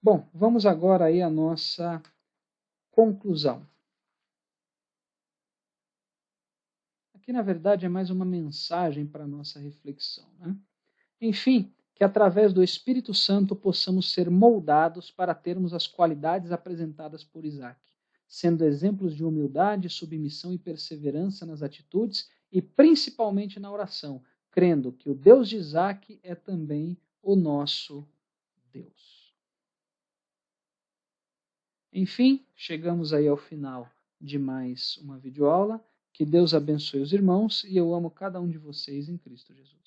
Bom, vamos agora aí à nossa conclusão. Aqui, na verdade, é mais uma mensagem para a nossa reflexão. Né? Enfim, que através do Espírito Santo possamos ser moldados para termos as qualidades apresentadas por Isaac, sendo exemplos de humildade, submissão e perseverança nas atitudes e principalmente na oração, crendo que o Deus de Isaac é também o nosso Deus. Enfim, chegamos aí ao final de mais uma videoaula. Que Deus abençoe os irmãos e eu amo cada um de vocês em Cristo Jesus.